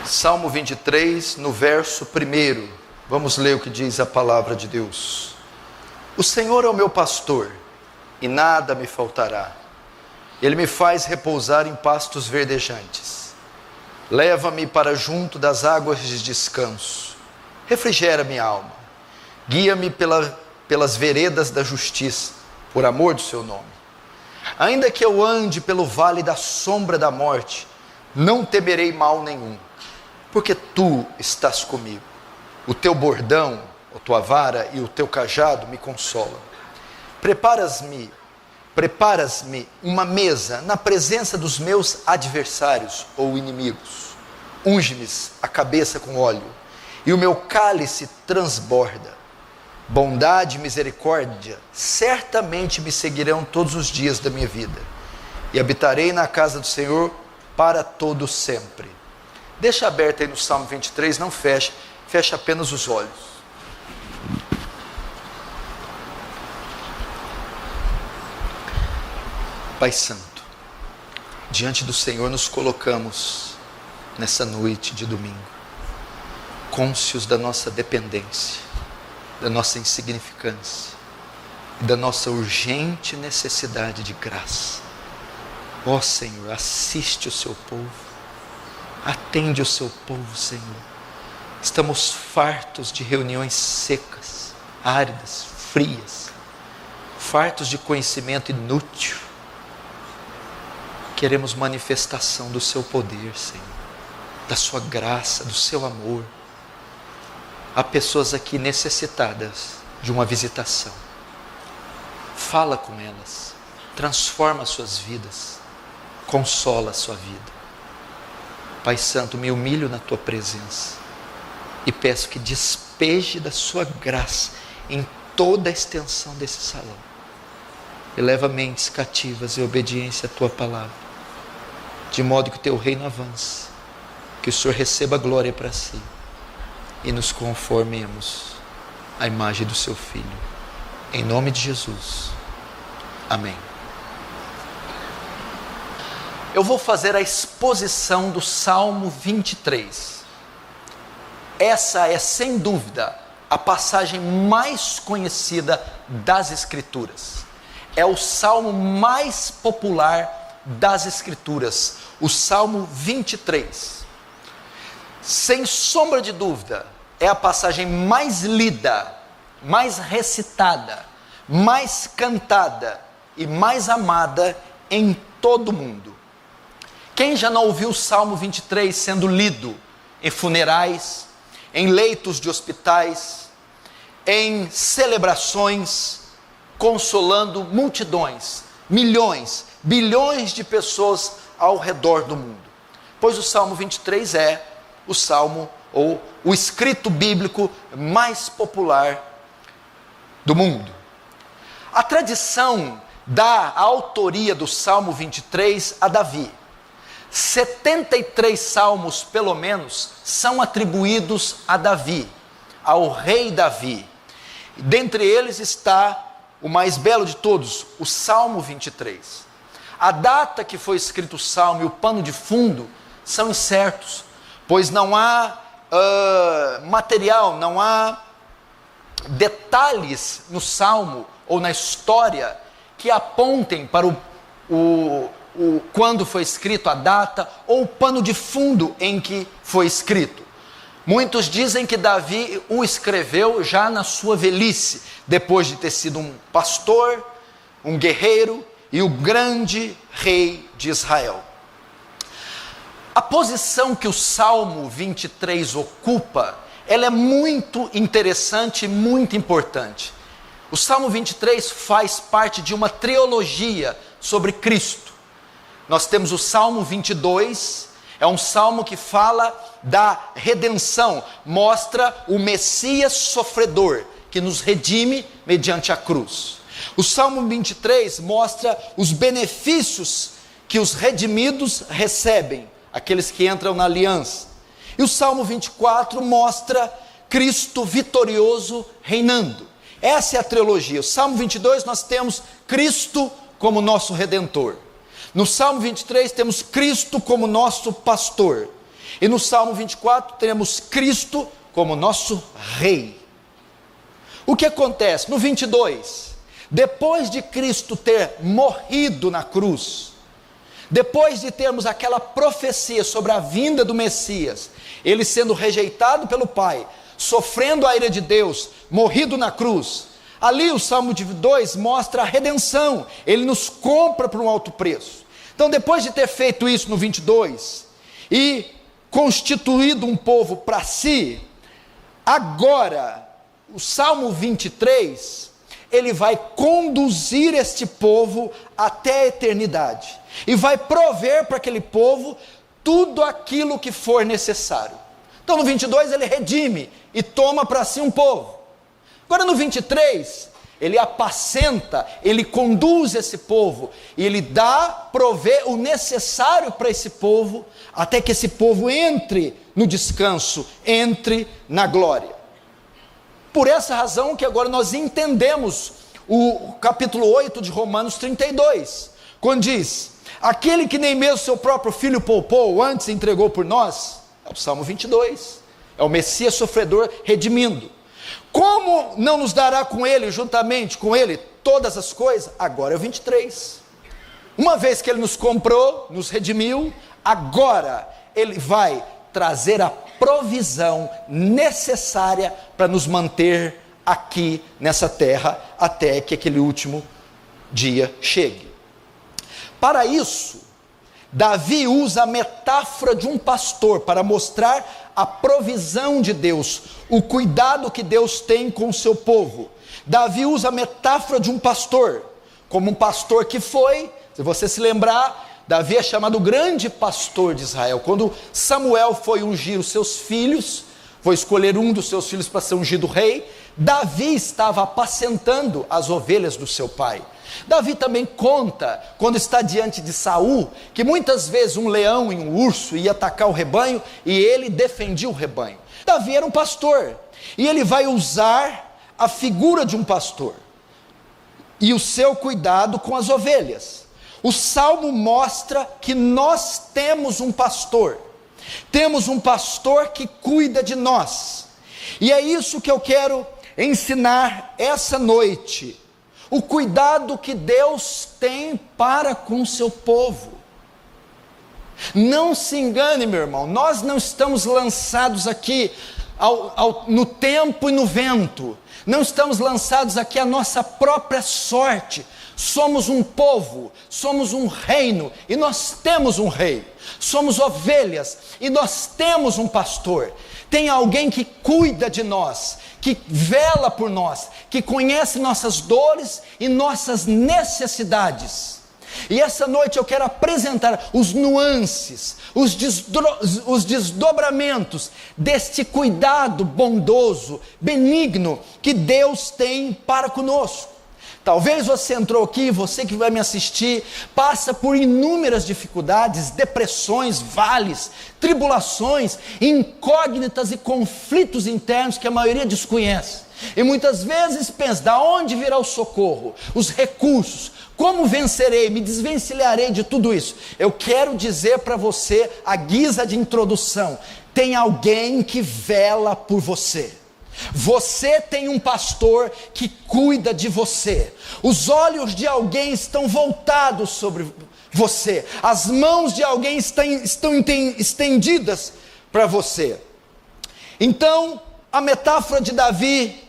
Salmo 23, no verso 1. Vamos ler o que diz a palavra de Deus. O Senhor é o meu pastor, e nada me faltará. Ele me faz repousar em pastos verdejantes. Leva-me para junto das águas de descanso. Refrigera minha alma. Guia-me pelas veredas da justiça, por amor do seu nome. Ainda que eu ande pelo vale da sombra da morte, não temerei mal nenhum, porque tu estás comigo. O teu bordão, a tua vara e o teu cajado me consolam. Preparas-me uma mesa na presença dos meus adversários ou inimigos. Unge-me a cabeça com óleo, e o meu cálice transborda. Bondade e misericórdia certamente me seguirão todos os dias da minha vida, e habitarei na casa do Senhor para todo sempre. Deixa aberto aí no Salmo 23, não fecha apenas os olhos. Pai Santo, diante do Senhor nos colocamos nessa noite de domingo, cônscios da nossa dependência, da nossa insignificância e da nossa urgente necessidade de graça. Ó Senhor, assiste o seu povo, atende o seu povo, Senhor. Estamos fartos de reuniões secas, áridas, frias, fartos de conhecimento inútil. Queremos manifestação do seu poder, Senhor, da sua graça, do seu amor. Há pessoas aqui necessitadas de uma visitação. Fala com elas, transforma suas vidas, consola a sua vida. Pai Santo, me humilho na tua presença e peço que despeje da sua graça em toda a extensão desse salão. Eleva mentes cativas em obediência à tua palavra, de modo que o teu reino avance, que o Senhor receba a glória para si e nos conformemos à imagem do seu Filho. Em nome de Jesus. Amém. Eu vou fazer a exposição do Salmo 23. Essa é, sem dúvida, a passagem mais conhecida das Escrituras. É o salmo mais popular das Escrituras, o Salmo 23. Sem sombra de dúvida, é a passagem mais lida, mais recitada, mais cantada e mais amada em todo o mundo. Quem já não ouviu o Salmo 23 sendo lido em funerais, em leitos de hospitais, em celebrações, consolando multidões, milhões, bilhões de pessoas ao redor do mundo? Pois o Salmo 23 é o salmo ou o escrito bíblico mais popular do mundo. A tradição dá a autoria do Salmo 23 a Davi. 73 salmos, pelo menos, são atribuídos a Davi, ao rei Davi. Dentre eles está o mais belo de todos, o Salmo 23. A data que foi escrito o salmo e o pano de fundo são incertos, pois não há material, não há detalhes no salmo ou na história que apontem para quando foi escrito, a data ou o pano de fundo em que foi escrito. Muitos dizem que Davi o escreveu já na sua velhice, depois de ter sido um pastor, um guerreiro e o grande rei de Israel. A posição que o Salmo 23 ocupa, ela é muito interessante e muito importante. O Salmo 23 faz parte de uma trilogia sobre Cristo. Nós temos o Salmo 22, é um salmo que fala da redenção, mostra o Messias sofredor, que nos redime mediante a cruz. O Salmo 23 mostra os benefícios que os redimidos recebem, aqueles que entram na aliança. E o Salmo 24 mostra Cristo vitorioso reinando. Essa é a trilogia. O Salmo 22 nós temos Cristo como nosso Redentor. No Salmo 23 temos Cristo como nosso pastor. E no Salmo 24 temos Cristo como nosso Rei. O que acontece? No 22, depois de Cristo ter morrido na cruz, depois de termos aquela profecia sobre a vinda do Messias, ele sendo rejeitado pelo Pai, sofrendo a ira de Deus, morrido na cruz, ali o Salmo 2 mostra a redenção, ele nos compra por um alto preço. Então, depois de ter feito isso no 22, e constituído um povo para si, agora, o Salmo 23, ele vai conduzir este povo até a eternidade, e vai prover para aquele povo tudo aquilo que for necessário. Então no 22 ele redime e toma para si um povo. Agora no 23, ele apacenta, ele conduz esse povo, e ele provê o necessário para esse povo, até que esse povo entre no descanso, entre na glória. Por essa razão que agora nós entendemos o capítulo 8 de Romanos 32, quando diz: aquele que nem mesmo seu próprio filho poupou, antes entregou por nós. É o Salmo 22, é o Messias sofredor redimindo. Como não nos dará com ele, juntamente com ele, todas as coisas? Agora é o 23. Uma vez que ele nos comprou, nos redimiu, agora ele vai trazer a provisão necessária para nos manter aqui nessa terra, até que aquele último dia chegue. Para isso, Davi usa a metáfora de um pastor para mostrar a provisão de Deus, o cuidado que Deus tem com o seu povo. Davi usa a metáfora de um pastor, como um pastor que foi, se você se lembrar, Davi é chamado grande pastor de Israel. Quando Samuel foi ungir os seus filhos, foi escolher um dos seus filhos para ser ungido rei, Davi estava apacentando as ovelhas do seu pai. Davi também conta, quando está diante de Saul, que muitas vezes um leão e um urso ia atacar o rebanho, e ele defendia o rebanho. Davi era um pastor, e ele vai usar a figura de um pastor, e o seu cuidado com as ovelhas. O Salmo mostra que nós temos um pastor que cuida de nós, e é isso que eu quero ensinar essa noite, o cuidado que Deus tem para com o seu povo. Não se engane, meu irmão, nós não estamos lançados aqui no tempo e no vento, não estamos lançados aqui à nossa própria sorte. Somos um povo, somos um reino, e nós temos um rei. Somos ovelhas, e nós temos um pastor. Tem alguém que cuida de nós, que vela por nós, que conhece nossas dores e nossas necessidades. E essa noite eu quero apresentar os nuances, os desdobramentos deste cuidado bondoso, benigno, que Deus tem para conosco. Talvez você entrou aqui, você que vai me assistir, passa por inúmeras dificuldades, depressões, vales, tribulações, incógnitas e conflitos internos que a maioria desconhece. E muitas vezes pensa: da onde virá o socorro, os recursos, como vencerei, me desvencilharei de tudo isso? Eu quero dizer para você, à guisa de introdução, tem alguém que vela por você. Você tem um pastor que cuida de você. Os olhos de alguém estão voltados sobre você. As mãos de alguém estão estendidas para você. Então, a metáfora de Davi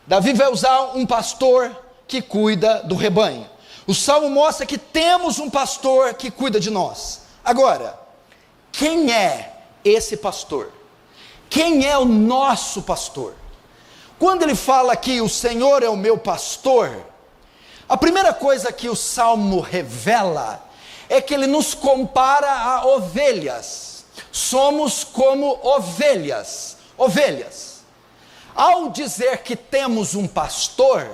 vai usar um pastor que cuida do rebanho. O Salmo mostra que temos um pastor que cuida de nós. Agora, quem é esse pastor? Quem é o nosso pastor? Quando ele fala que o Senhor é o meu pastor, a primeira coisa que o Salmo revela é que ele nos compara a ovelhas. Somos como ovelhas. Ao dizer que temos um pastor,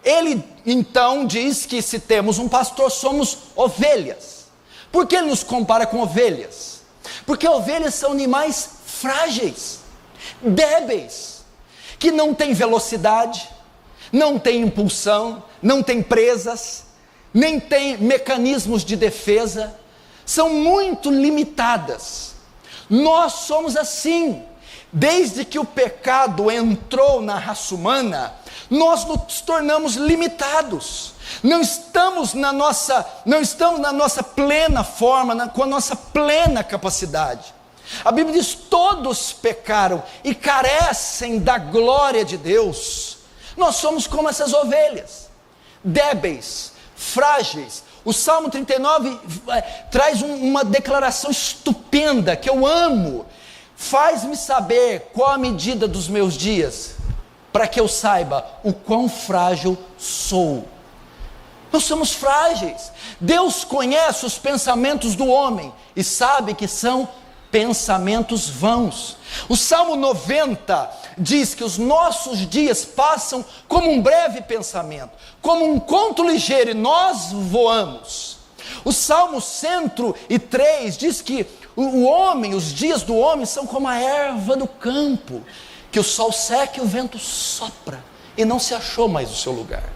ele então diz que se temos um pastor, somos ovelhas. Por que ele nos compara com ovelhas? Porque ovelhas são animais frágeis, débeis, que não tem velocidade, não tem impulsão, não tem presas, nem tem mecanismos de defesa, são muito limitadas. Nós somos assim. Desde que o pecado entrou na raça humana, nós nos tornamos limitados. Não estamos na nossa plena forma, com a nossa plena capacidade. A Bíblia diz: todos pecaram e carecem da glória de Deus. Nós somos como essas ovelhas, débeis, frágeis. O Salmo 39 traz uma declaração estupenda, que eu amo. Faz-me saber qual a medida dos meus dias, para que eu saiba o quão frágil sou. Nós somos frágeis. Deus conhece os pensamentos do homem e sabe que são pensamentos vãos. O Salmo 90 diz que os nossos dias passam como um breve pensamento, como um conto ligeiro, e nós voamos. O Salmo 103 diz que os dias do homem são como a erva do campo, que o sol seca e o vento sopra, e não se achou mais o seu lugar.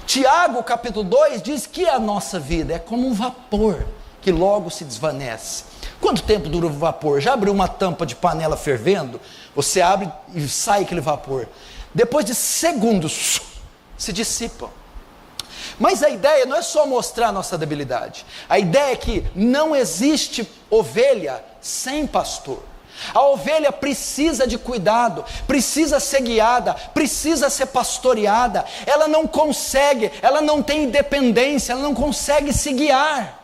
Tiago capítulo 2 diz que a nossa vida é como um vapor, que logo se desvanece. Quanto tempo dura o vapor? Já abriu uma tampa de panela fervendo? Você abre e sai aquele vapor. Depois de segundos, se dissipam. Mas a ideia não é só mostrar a nossa debilidade. A ideia é que não existe ovelha sem pastor. A ovelha precisa de cuidado, precisa ser guiada, precisa ser pastoreada. Ela não consegue, ela não tem independência, ela não consegue se guiar.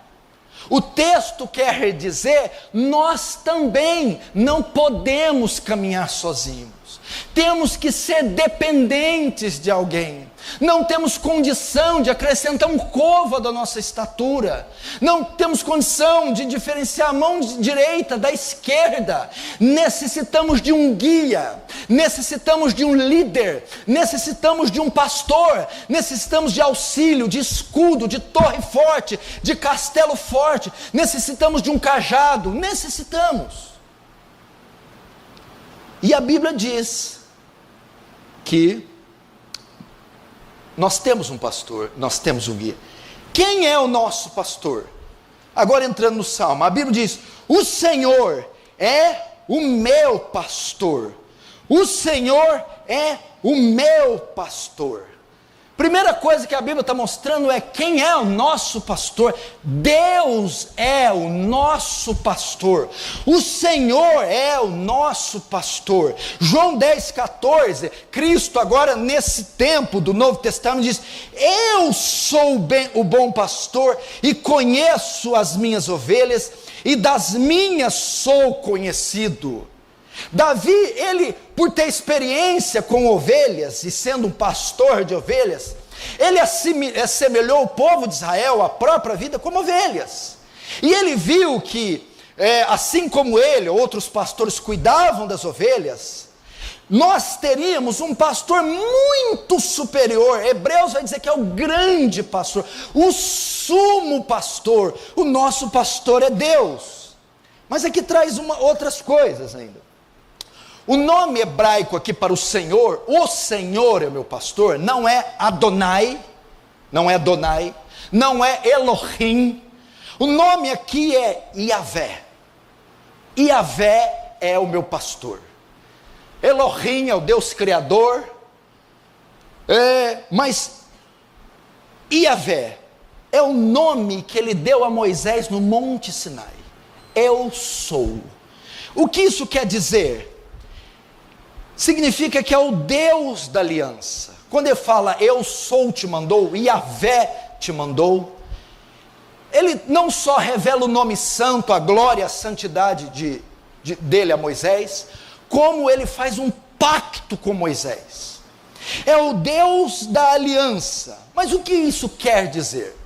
O texto quer dizer: nós também não podemos caminhar sozinhos. Temos que ser dependentes de alguém. Não temos condição de acrescentar um côvado à nossa estatura. Não temos condição de diferenciar a mão direita da esquerda. Necessitamos de um guia, necessitamos de um líder, necessitamos de um pastor, necessitamos de auxílio, de escudo, de torre forte, de castelo forte, necessitamos de um cajado, necessitamos. E a Bíblia diz que nós temos um pastor, nós temos um guia. Quem é o nosso pastor? Agora entrando no Salmo, a Bíblia diz: o Senhor é o meu pastor. O Senhor é o meu pastor. Primeira coisa que a Bíblia está mostrando é quem é o nosso pastor. Deus é o nosso pastor. O Senhor é o nosso pastor. João 10,14, Cristo agora nesse tempo do Novo Testamento diz: eu sou o bom pastor e conheço as minhas ovelhas e das minhas sou conhecido. Davi, ele, por ter experiência com ovelhas e sendo um pastor de ovelhas, ele assemelhou o povo de Israel, a própria vida, como ovelhas. E ele viu que, assim como ele, outros pastores cuidavam das ovelhas, nós teríamos um pastor muito superior. Hebreus vai dizer que é o grande pastor, o sumo pastor. O nosso pastor é Deus. Mas aqui traz outras coisas ainda. O nome hebraico aqui para o Senhor é o meu pastor, não é Adonai, não é Elohim. O nome aqui é Yahvé. Yahvé é o meu pastor. Elohim é o Deus Criador, mas Yahvé é o nome que ele deu a Moisés no Monte Sinai. Eu sou. O que isso quer dizer? Significa que é o Deus da aliança. Quando ele fala eu sou te mandou, Yahvé te mandou, ele não só revela o nome santo, a glória, a santidade dele a Moisés, como ele faz um pacto com Moisés. É o Deus da aliança. Mas o que isso quer dizer?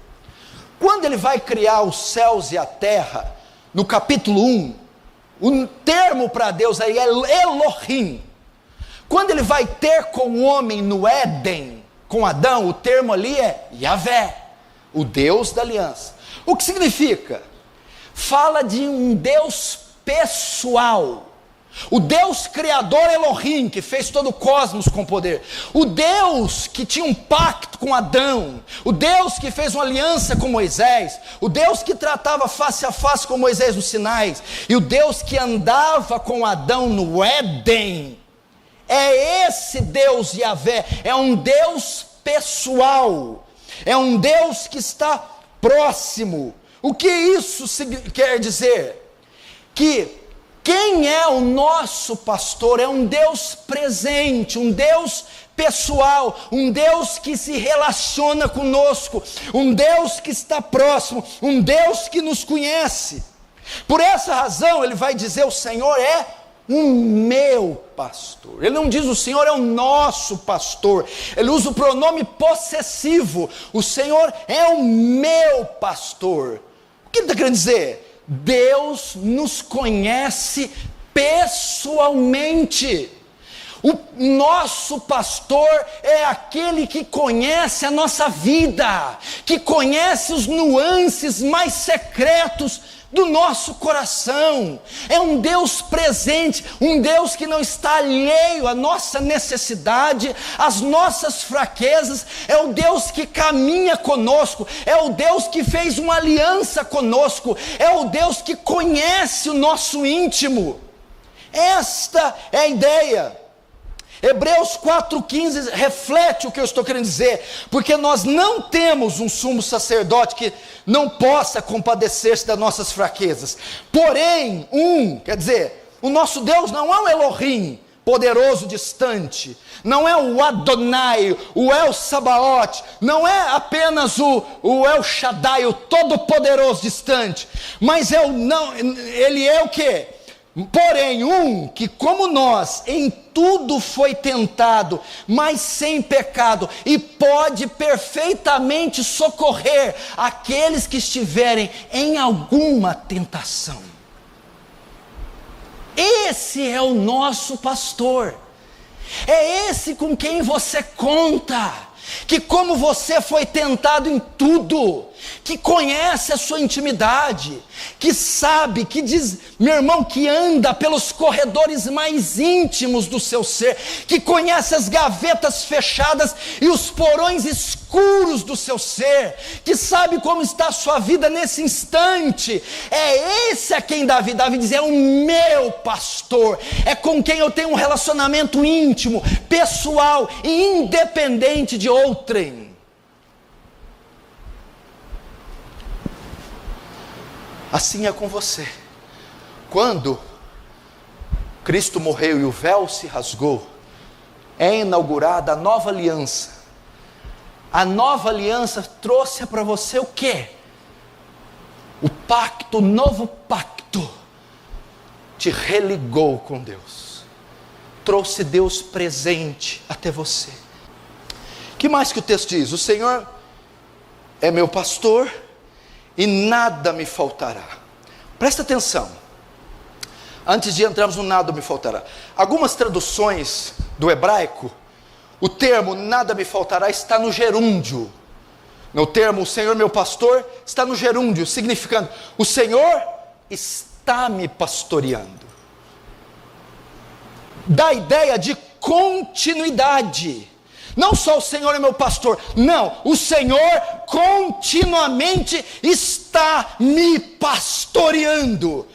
Quando ele vai criar os céus e a terra, no capítulo 1, o termo para Deus aí é Elohim. Quando ele vai ter com o homem no Éden, com Adão, o termo ali é Yahvé, o Deus da aliança. O que significa? Fala de um Deus pessoal, O Deus criador Elohim, que fez todo o cosmos com poder. O Deus que tinha um pacto com Adão. O Deus que fez uma aliança com Moisés. O Deus que tratava face a face com Moisés no Sinai. E o Deus que andava com Adão no Éden. É esse Deus Yahvé. É um Deus pessoal. É um Deus que está próximo. O que isso quer dizer? Que quem é o nosso pastor é um Deus presente, um Deus pessoal, um Deus que se relaciona conosco, um Deus que está próximo, um Deus que nos conhece. Por essa razão ele vai dizer: o Senhor é o meu pastor. Ele não diz o Senhor é o nosso pastor, ele usa o pronome possessivo: o Senhor é o meu pastor. O que ele está querendo dizer? Deus nos conhece pessoalmente. O nosso pastor é aquele que conhece a nossa vida, que conhece os nuances mais secretos do nosso coração. É um Deus presente, um Deus que não está alheio à nossa necessidade, às nossas fraquezas. É o Deus que caminha conosco, é o Deus que fez uma aliança conosco, é o Deus que conhece o nosso íntimo. Esta é a ideia. Hebreus 4,15 reflete o que eu estou querendo dizer, porque nós não temos um sumo sacerdote que não possa compadecer-se das nossas fraquezas, porém, quer dizer, o nosso Deus não é o Elohim, poderoso distante, não é o Adonai, o El Sabaoth, não é apenas o El Shaddai, o todo-poderoso distante, mas ele é o que? Porém, que como nós, em tudo foi tentado, mas sem pecado, e pode perfeitamente socorrer aqueles que estiverem em alguma tentação. Esse é o nosso pastor, é esse com quem você conta, que como você foi tentado em tudo, que conhece a sua intimidade, que sabe, que diz, meu irmão, que anda pelos corredores mais íntimos do seu ser, que conhece as gavetas fechadas e os porões escuros do seu ser, que sabe como está a sua vida nesse instante. É esse a quem Davi diz: é o meu pastor, é com quem eu tenho um relacionamento íntimo, pessoal e independente de outrem. Assim é com você. Quando Cristo morreu e o véu se rasgou, é inaugurada a nova aliança. A nova aliança trouxe para você o quê? O pacto, o novo pacto, te religou com Deus, trouxe Deus presente até você. Que mais que o texto diz? O Senhor é meu pastor e nada me faltará. Presta atenção, antes de entrarmos no nada me faltará. Algumas traduções do hebraico, o termo nada me faltará está no gerúndio. No termo o Senhor meu pastor está no gerúndio, significando o Senhor está me pastoreando. Dá a ideia de continuidade. Não só o Senhor é meu pastor, não, o Senhor continuamente está me pastoreando.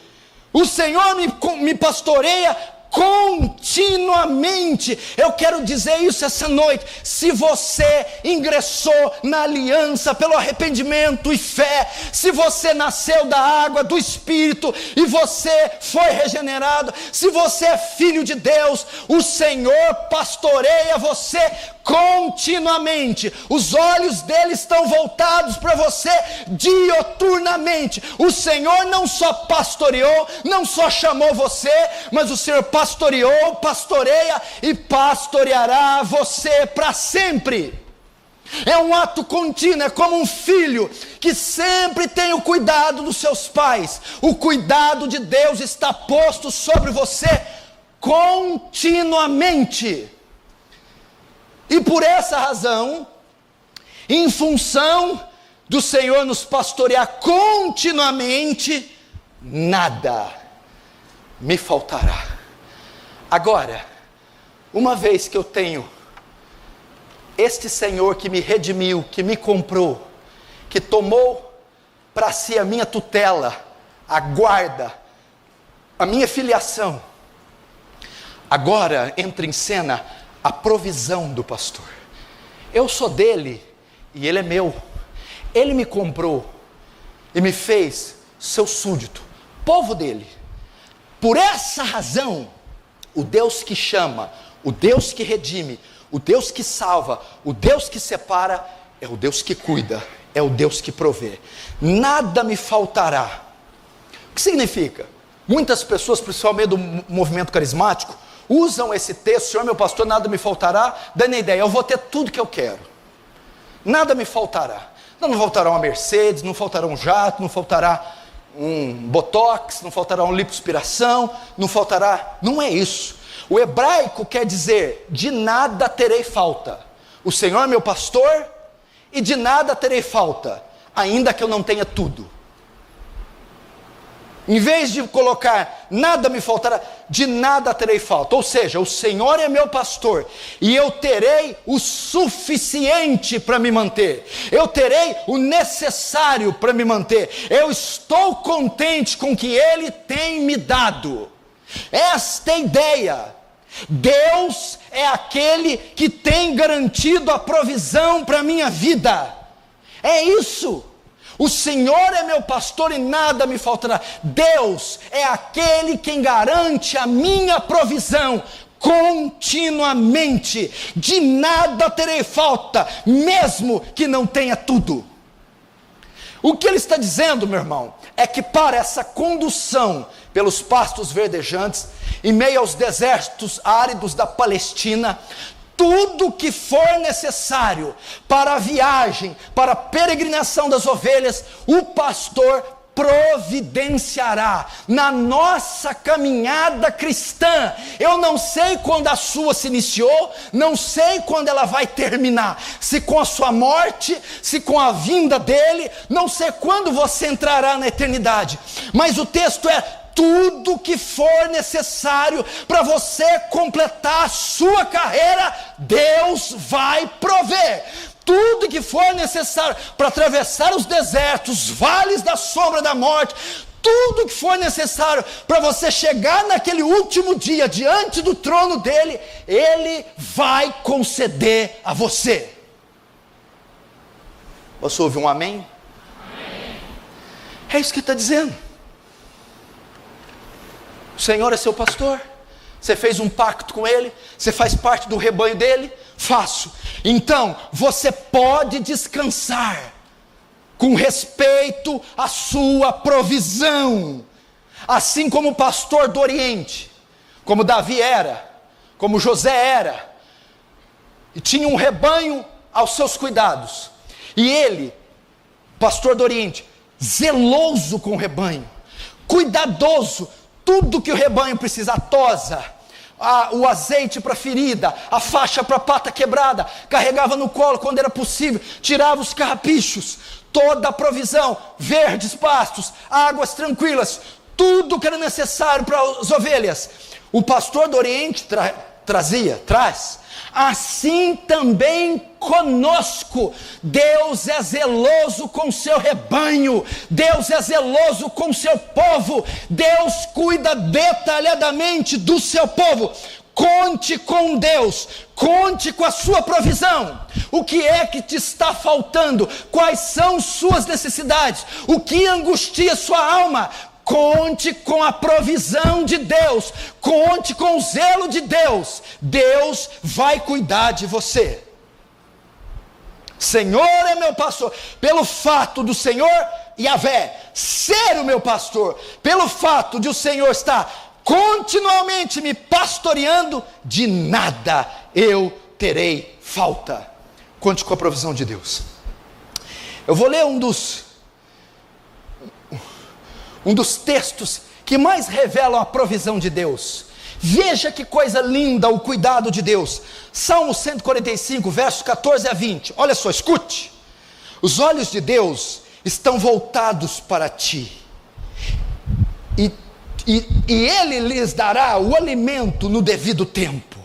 O Senhor me pastoreia continuamente. Eu quero dizer isso essa noite. Se você ingressou na aliança pelo arrependimento e fé, se você nasceu da água do Espírito e você foi regenerado, se você é filho de Deus, o Senhor pastoreia você continuamente. Os olhos dele estão voltados para você dioturnamente. O Senhor não só pastoreou, não só chamou você, mas o Senhor pastoreou, pastoreia e pastoreará você para sempre. É um ato contínuo, é como um filho que sempre tem o cuidado dos seus pais. O cuidado de Deus está posto sobre você continuamente. E por essa razão, em função do Senhor nos pastorear continuamente, nada me faltará. Agora, uma vez que eu tenho este Senhor que me redimiu, que me comprou, que tomou para si a minha tutela, a guarda, a minha filiação, agora entra em cena a provisão do pastor. Eu sou dele e ele é meu. Ele me comprou e me fez seu súdito, povo dele. Por essa razão, o Deus que chama, o Deus que redime, o Deus que salva, o Deus que separa, é o Deus que cuida, é o Deus que provê. Nada me faltará. O que significa? Muitas pessoas, principalmente do movimento carismático, usam esse texto, Senhor meu pastor, nada me faltará, dando a ideia, eu vou ter tudo que eu quero. Nada me faltará. Não faltará uma Mercedes, não faltará um jato, não faltará um botox, não faltará uma lipoaspiração, não faltará... Não é isso. O hebraico quer dizer, de nada terei falta. O Senhor é meu pastor e de nada terei falta, ainda que eu não tenha tudo. Em vez de colocar, nada me faltará, de nada terei falta. Ou seja, o Senhor é meu pastor e eu terei o suficiente para me manter. Eu terei o necessário para me manter. Eu estou contente com o que Ele tem me dado. Esta é a ideia. Deus é aquele que tem garantido a provisão para a minha vida. É isso. O Senhor é meu pastor e nada me faltará. Deus é aquele quem garante a minha provisão continuamente. De nada terei falta, mesmo que não tenha tudo. O que ele está dizendo, meu irmão, é que para essa condução pelos pastos verdejantes, em meio aos desertos áridos da Palestina, tudo que for necessário para a viagem, para a peregrinação das ovelhas, o pastor providenciará na nossa caminhada cristã. Eu não sei quando a sua se iniciou, não sei quando ela vai terminar, se com a sua morte, se com a vinda dele, não sei quando você entrará na eternidade, mas o texto é: tudo que for necessário para você completar a sua carreira, Deus vai prover. Tudo que for necessário para atravessar os desertos, vales da sombra da morte, tudo que for necessário para você chegar naquele último dia diante do trono dele, Ele vai conceder a você. Você ouve um amém? Amém. É isso que está dizendo. O Senhor é seu pastor, você fez um pacto com Ele, você faz parte do rebanho dEle, faço. Então, você pode descansar, com respeito à sua provisão, assim como o pastor do Oriente, como Davi era, como José era, e tinha um rebanho aos seus cuidados, e ele, pastor do Oriente, zeloso com o rebanho, cuidadoso, tudo que o rebanho precisa, a tosa, o azeite para a ferida, a faixa para a pata quebrada, carregava no colo quando era possível, tirava os carrapichos, toda a provisão, verdes pastos, águas tranquilas, tudo que era necessário para as ovelhas, o pastor do Oriente traz. Assim também conosco, Deus é zeloso com seu rebanho, Deus é zeloso com seu povo, Deus cuida detalhadamente do seu povo. Conte com Deus, conte com a sua provisão. O que é que te está faltando? Quais são suas necessidades? O que angustia sua alma? Conte com a provisão de Deus, conte com o zelo de Deus. Deus vai cuidar de você. Senhor é meu pastor. Pelo fato do Senhor Yahvé ser o meu pastor, pelo fato de o Senhor estar continuamente me pastoreando, de nada eu terei falta. Conte com a provisão de Deus. Eu vou ler um dos textos que mais revelam a provisão de Deus. Veja que coisa linda o cuidado de Deus. Salmo 145, versos 14 a 20. Olha só, escute. Os olhos de Deus estão voltados para ti, e Ele lhes dará o alimento no devido tempo.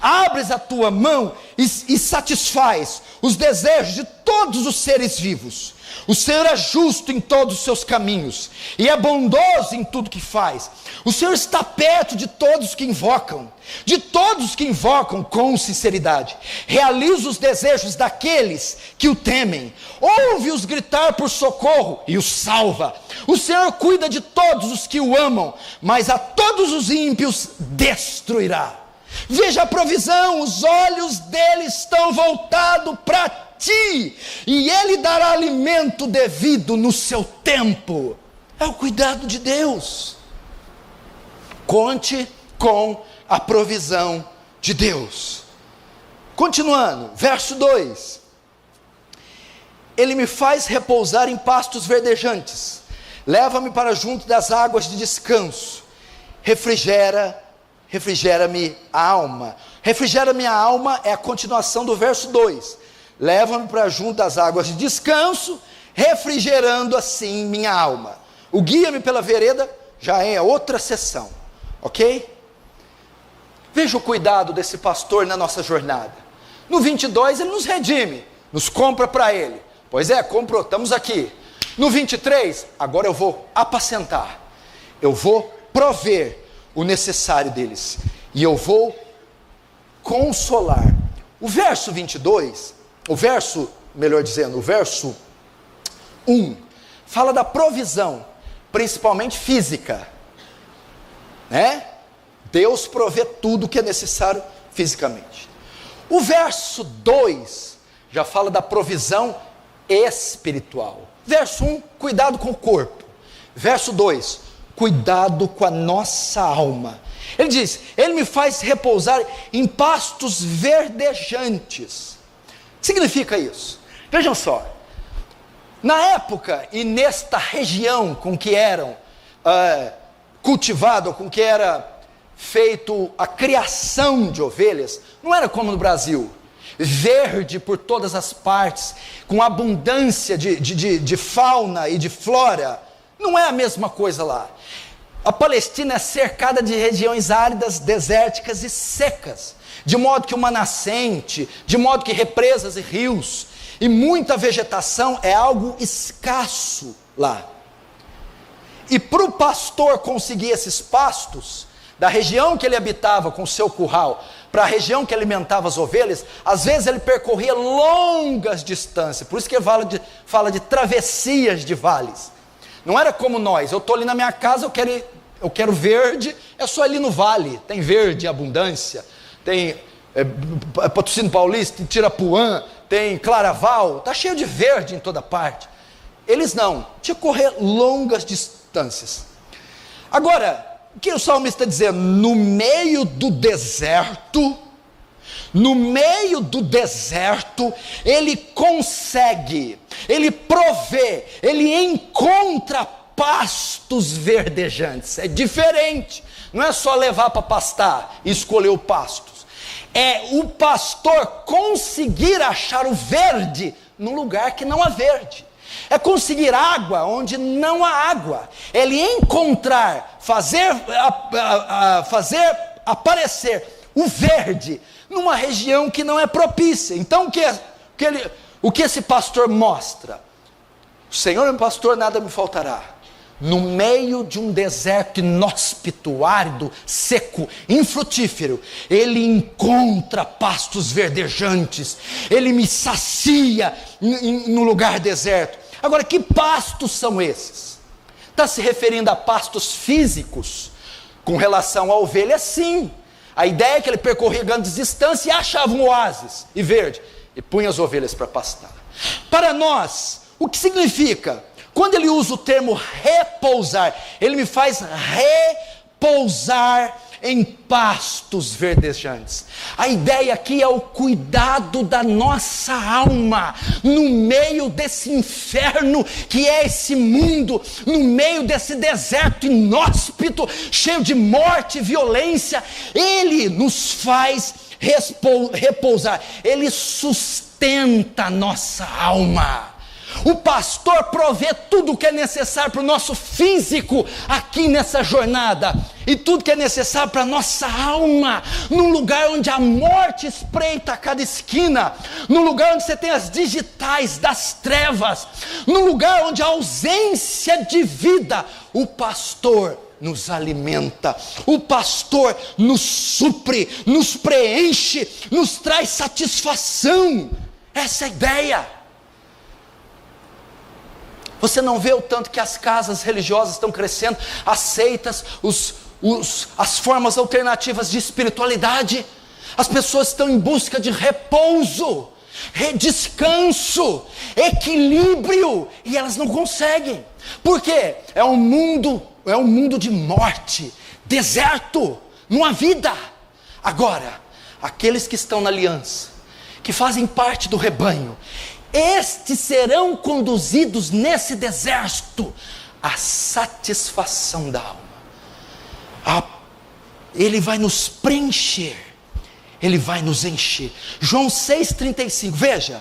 Abres a tua mão e satisfaz os desejos de todos os seres vivos. O Senhor é justo em todos os seus caminhos e é bondoso em tudo que faz. O Senhor está perto de todos que invocam, com sinceridade. Realiza os desejos daqueles que o temem. Ouve-os gritar por socorro e os salva. O Senhor cuida de todos os que o amam, mas a todos os ímpios destruirá. Veja a provisão, os olhos dele estão voltados para ti, e ele dará alimento devido no seu tempo. É o cuidado de Deus. Conte com a provisão de Deus. Continuando, verso 2: Ele me faz repousar em pastos verdejantes, leva-me para junto das águas de descanso, refrigera-me a alma. Refrigera-me a alma é a continuação do verso 2. Leva-me para junto das águas de descanso, refrigerando assim minha alma. O guia-me pela vereda já é outra sessão, ok? Veja o cuidado desse pastor na nossa jornada. No 22 ele nos redime, nos compra para ele. Pois é, comprou, estamos aqui. No 23, agora eu vou apacentar, eu vou prover o necessário deles, e eu vou consolar. O verso 22, o verso 1, fala da provisão, principalmente física, né? Deus provê tudo que é necessário fisicamente. O verso 2 já fala da provisão espiritual. Verso 1, cuidado com o corpo. Verso 2, cuidado com a nossa alma. Ele diz: Ele me faz repousar em pastos verdejantes. O que significa isso? Vejam só, na época e nesta região com que eram cultivado, com que era feito a criação de ovelhas, não era como no Brasil, verde por todas as partes, com abundância de fauna e de flora. Não é a mesma coisa lá. A Palestina é cercada de regiões áridas, desérticas e secas, de modo que uma nascente, de modo que represas e rios, e muita vegetação é algo escasso lá. E para o pastor conseguir esses pastos, da região que ele habitava com o seu curral, para a região que alimentava as ovelhas, às vezes ele percorria longas distâncias. Por isso que ele fala de travessias de vales. Não era como nós, eu estou ali na minha casa, eu quero verde, é só ali no vale, tem verde, abundância, tem Patrocínio Paulista, tem Tirapuã, tem Claraval, está cheio de verde em toda parte. Eles não, tinha que correr longas distâncias. Agora, o que o salmista está dizendo? No meio do deserto, ele consegue, ele provê, ele encontra pastos verdejantes. É diferente, não é só levar para pastar e escolher o pastos, é o pastor conseguir achar o verde num lugar que não há verde, é conseguir água onde não há água, ele encontrar, fazer aparecer o verde numa região que não é propícia. Então o que esse pastor mostra? O Senhor é meu pastor, nada me faltará. No meio de um deserto inóspito, árido, seco, infrutífero, ele encontra pastos verdejantes, ele me sacia no lugar deserto. Agora, que pastos são esses? Está se referindo a pastos físicos? Com relação à ovelha, sim. A ideia é que ele percorria grandes distâncias e achava um oásis e verde, e punha as ovelhas para pastar. Para nós, o que significa? Quando ele usa o termo repousar, ele me faz repousar em pastos verdejantes. A ideia aqui é o cuidado da nossa alma, no meio desse inferno que é esse mundo, no meio desse deserto inóspito, cheio de morte e violência. Ele nos faz repousar, ele sustenta a nossa alma. O pastor provê tudo o que é necessário para o nosso físico aqui nessa jornada, e tudo que é necessário para a nossa alma, num lugar onde a morte espreita a cada esquina, num lugar onde você tem as digitais das trevas, num lugar onde a ausência de vida, o pastor nos alimenta, o pastor nos supre, nos preenche, nos traz satisfação. Essa é a ideia. Você não vê o tanto que as casas religiosas estão crescendo, as seitas, as formas alternativas de espiritualidade? As pessoas estão em busca de repouso, descanso, equilíbrio, e elas não conseguem. Por quê? É um mundo de morte, deserto, não há vida. Agora, aqueles que estão na aliança, que fazem parte do rebanho, estes serão conduzidos nesse deserto à satisfação da alma. Ele vai nos preencher, Ele vai nos encher. João 6,35, veja,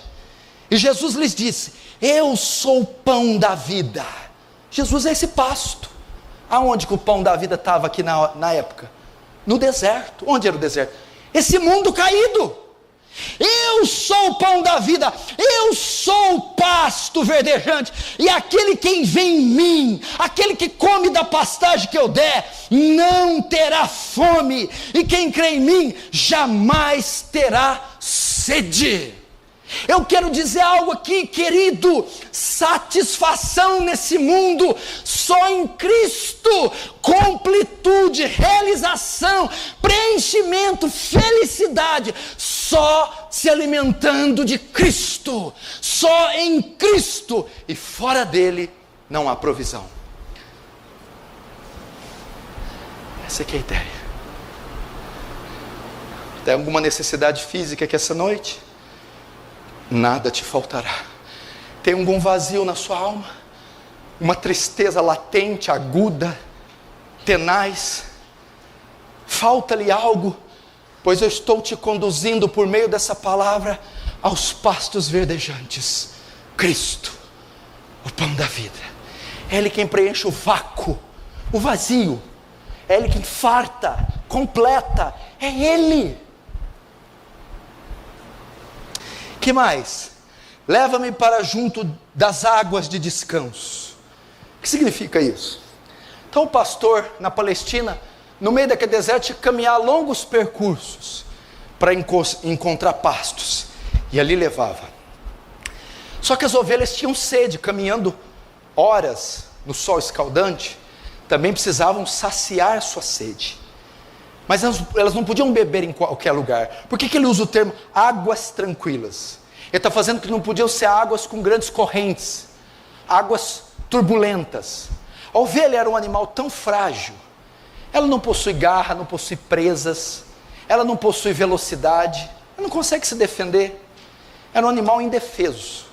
e Jesus lhes disse: eu sou o pão da vida. Jesus é esse pasto. Aonde que o pão da vida estava aqui na época? No deserto. Onde era o deserto? Esse mundo caído. Eu sou o pão da vida, eu sou o pasto verdejante, e aquele quem vem em mim, aquele que come da pastagem que eu der, não terá fome, e quem crê em mim, jamais terá sede. Eu quero dizer algo aqui, querido: satisfação nesse mundo, só em Cristo, completude, realização, preenchimento, felicidade, só se alimentando de Cristo, só em Cristo, e fora dele não há provisão. Essa aqui é a ideia. Tem alguma necessidade física aqui essa noite? Nada te faltará. Tem algum vazio na sua alma? Uma tristeza latente, aguda, tenaz? Falta-lhe algo? Pois eu estou te conduzindo por meio dessa palavra aos pastos verdejantes. Cristo, o pão da vida. É Ele quem preenche o vácuo, o vazio. É Ele quem farta, completa. É Ele. Que mais? Leva-me para junto das águas de descanso. O que significa isso? Então o pastor na Palestina, no meio daquele deserto, tinha que caminhar longos percursos para encontrar pastos, e ali levava. Só que as ovelhas tinham sede, caminhando horas no sol escaldante, também precisavam saciar sua sede. Mas elas não podiam beber em qualquer lugar. Por que ele usa o termo águas tranquilas? Ele está fazendo que não podiam ser águas com grandes correntes, águas turbulentas. A ovelha era um animal tão frágil. Ela não possui garra, não possui presas, ela não possui velocidade, ela não consegue se defender. Era um animal indefeso,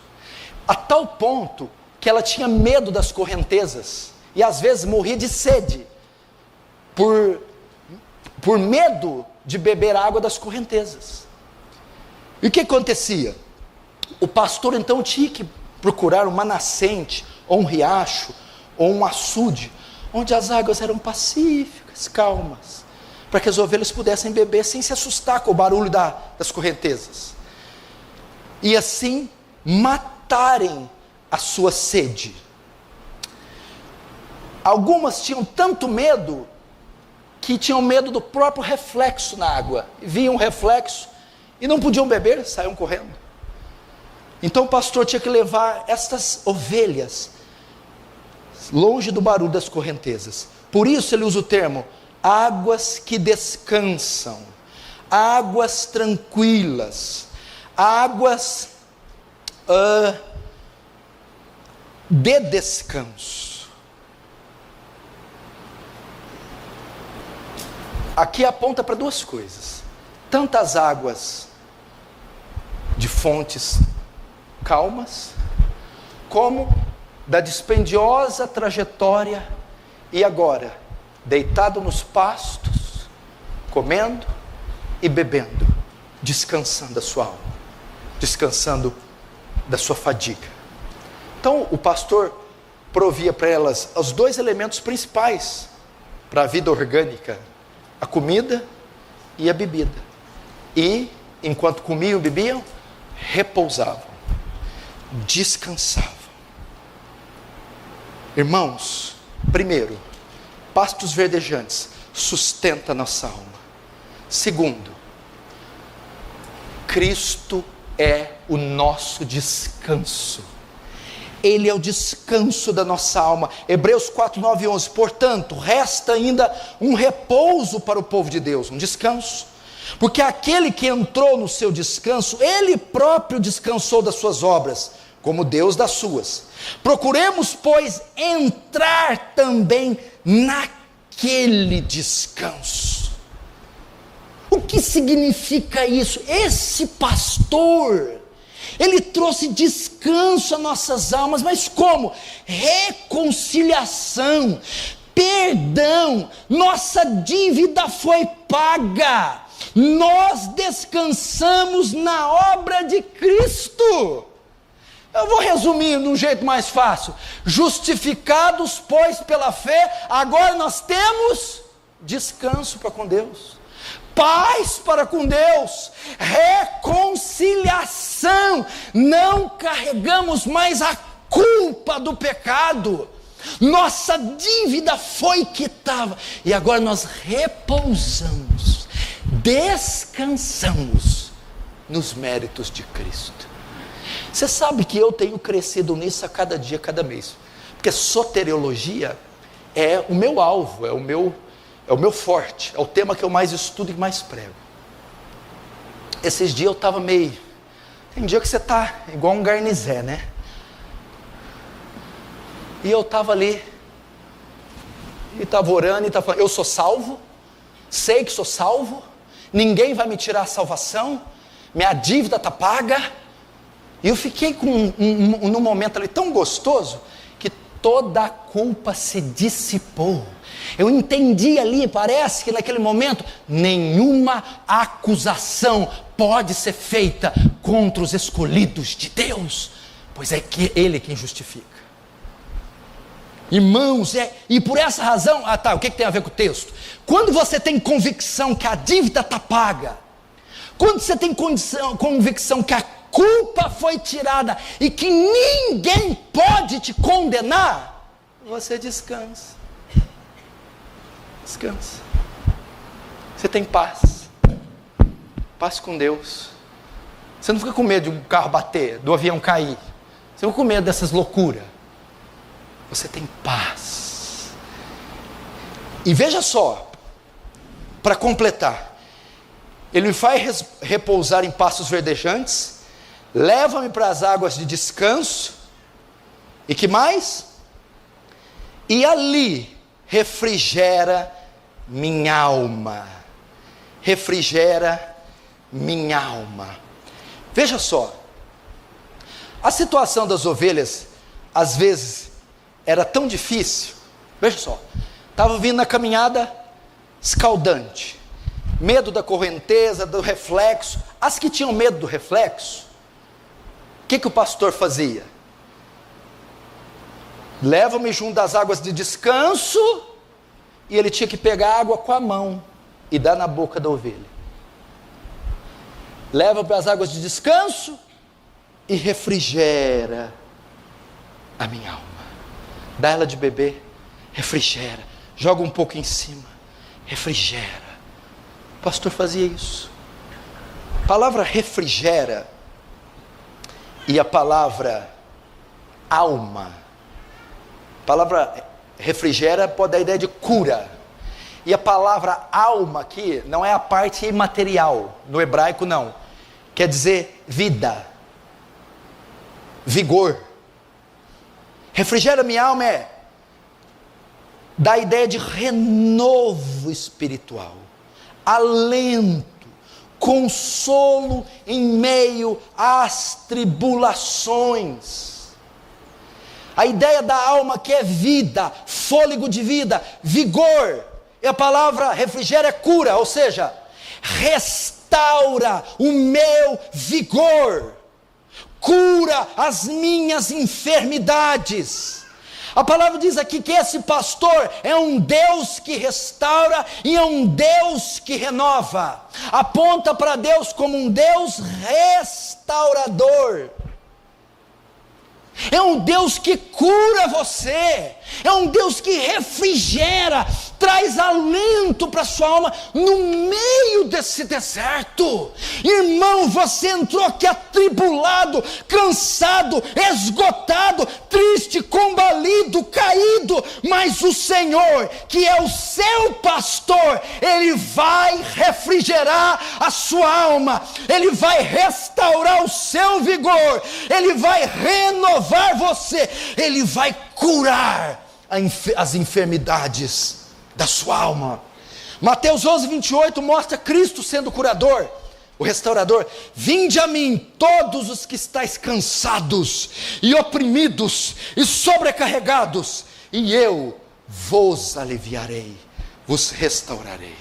a tal ponto que ela tinha medo das correntezas, e às vezes morria de sede, por medo de beber água das correntezas. E o que acontecia? O pastor então tinha que procurar uma nascente, ou um riacho, ou um açude, onde as águas eram pacíficas, calmas, para que as ovelhas pudessem beber sem se assustar com o barulho das correntezas, e assim matarem a sua sede. Algumas tinham tanto medo, que tinham medo do próprio reflexo na água, viam um reflexo e não podiam beber, saíam correndo. Então o pastor tinha que levar estas ovelhas longe do barulho das correntezas. Por isso ele usa o termo águas que descansam, águas tranquilas, águas de descanso. Aqui aponta para duas coisas: tantas águas de fontes calmas, como da dispendiosa trajetória, e agora, deitado nos pastos, comendo e bebendo, descansando a sua alma, descansando da sua fadiga. Então o pastor provia para elas os dois elementos principais para a vida orgânica: a comida e a bebida. E enquanto comiam e bebiam, repousavam, descansavam. Irmãos, primeiro, pastos verdejantes sustenta a nossa alma. Segundo, Cristo é o nosso descanso. Ele é o descanso da nossa alma. Hebreus 4, 9 e 11. Portanto, resta ainda um repouso para o povo de Deus, um descanso. Porque aquele que entrou no seu descanso, ele próprio descansou das suas obras, como Deus das suas. Procuremos, pois, entrar também naquele descanso. O que significa isso? Esse pastor, ele trouxe descanso às nossas almas, mas como? Reconciliação, perdão, nossa dívida foi paga, nós descansamos na obra de Cristo. Eu vou resumir de um jeito mais fácil: justificados, pois, pela fé, agora nós temos descanso para com Deus, paz para com Deus, reconciliação, não carregamos mais a culpa do pecado, nossa dívida foi quitada, e agora nós repousamos, descansamos nos méritos de Cristo. Você sabe que eu tenho crescido nisso a cada dia, cada mês, porque soteriologia é o meu alvo, é o meu forte, é o tema que eu mais estudo e mais prego. Esses dias eu estava meio... Tem dia que você está igual um garnizé, né? E eu estava ali, e estava orando, e estava falando: eu sou salvo, sei que sou salvo, ninguém vai me tirar a salvação, minha dívida está paga. E eu fiquei num momento ali tão gostoso, que toda a culpa se dissipou. Eu entendi ali, parece que naquele momento, nenhuma acusação pode ser feita contra os escolhidos de Deus, pois é que Ele quem justifica. Irmãos, e por essa razão, o que tem a ver com o texto? Quando você tem convicção que a dívida está paga, quando você tem convicção que a culpa foi tirada e que ninguém pode te condenar, você descansa. Descansa. Você tem paz. Paz com Deus. Você não fica com medo de um carro bater, do avião cair. Você não fica com medo dessas loucuras. Você tem paz. E veja só, para completar, Ele me faz repousar em pastos verdejantes, leva-me para as águas de descanso, e que mais? E ali refrigera minha alma. Refrigera minha alma. Veja só, a situação das ovelhas, às vezes, era tão difícil. Veja só, estava vindo na caminhada escaldante, medo da correnteza, do reflexo. As que tinham medo do reflexo, o que o pastor fazia? Leva-me junto das águas de descanso, e ele tinha que pegar a água com a mão e dar na boca da ovelha. Leva para as águas de descanso e refrigera a minha alma. Dá ela de beber, refrigera, joga um pouco em cima, refrigera. O pastor fazia isso. A palavra refrigera e a palavra alma, a palavra refrigera pode dar a ideia de cura, e a palavra alma aqui não é a parte imaterial, no hebraico não, quer dizer vida, vigor. Refrigera minha alma dá a ideia de renovo espiritual, alento, consolo em meio às tribulações. A ideia da alma que é vida, fôlego de vida, vigor. E a palavra refrigera é cura, ou seja, restaura o meu vigor, cura as minhas enfermidades. A palavra diz aqui que esse pastor é um Deus que restaura e é um Deus que renova. Aponta para Deus como um Deus restaurador. É um Deus que cura você, é um Deus que refrigera, traz alento para a sua alma no meio desse deserto. Irmão, você entrou aqui atribulado, cansado, esgotado, triste, combalido, caído, mas o Senhor, que é o seu pastor, Ele vai refrigerar a sua alma, Ele vai restaurar o seu vigor, Ele vai renovar você, Ele vai curar as enfermidades da sua alma. Mateus 11:28 mostra Cristo sendo o curador, o restaurador. Vinde a mim todos os que estáis cansados e oprimidos e sobrecarregados, e eu vos aliviarei, vos restaurarei.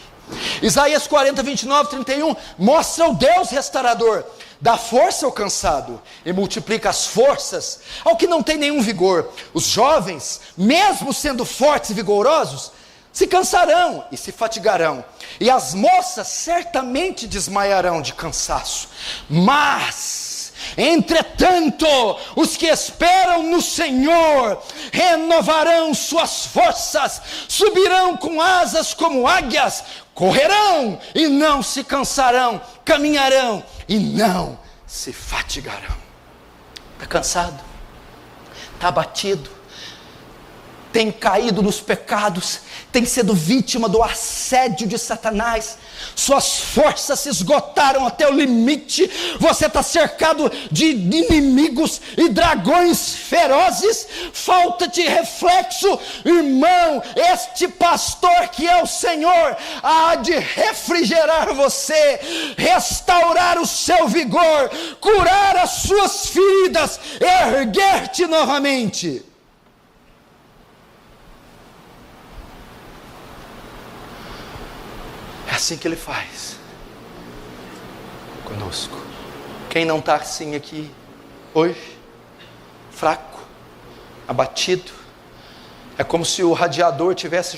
Isaías 40:29-31 mostra o Deus restaurador. Dá força ao cansado e multiplica as forças ao que não tem nenhum vigor. Os jovens, mesmo sendo fortes e vigorosos, se cansarão e se fatigarão, e as moças certamente desmaiarão de cansaço. Mas, entretanto, os que esperam no Senhor renovarão suas forças, subirão com asas como águias, correrão e não se cansarão, caminharão e não se fatigarão. Está cansado? Está abatido? Tem caído nos pecados? Tem sido vítima do assédio de Satanás? Suas forças se esgotaram até o limite? Você está cercado de inimigos e dragões ferozes? Falta de reflexo? Irmão, este pastor que é o Senhor há de refrigerar você, restaurar o seu vigor, curar as suas feridas, erguer-te novamente. É assim que Ele faz conosco. Quem não está assim aqui hoje, fraco, abatido, é como se o radiador tivesse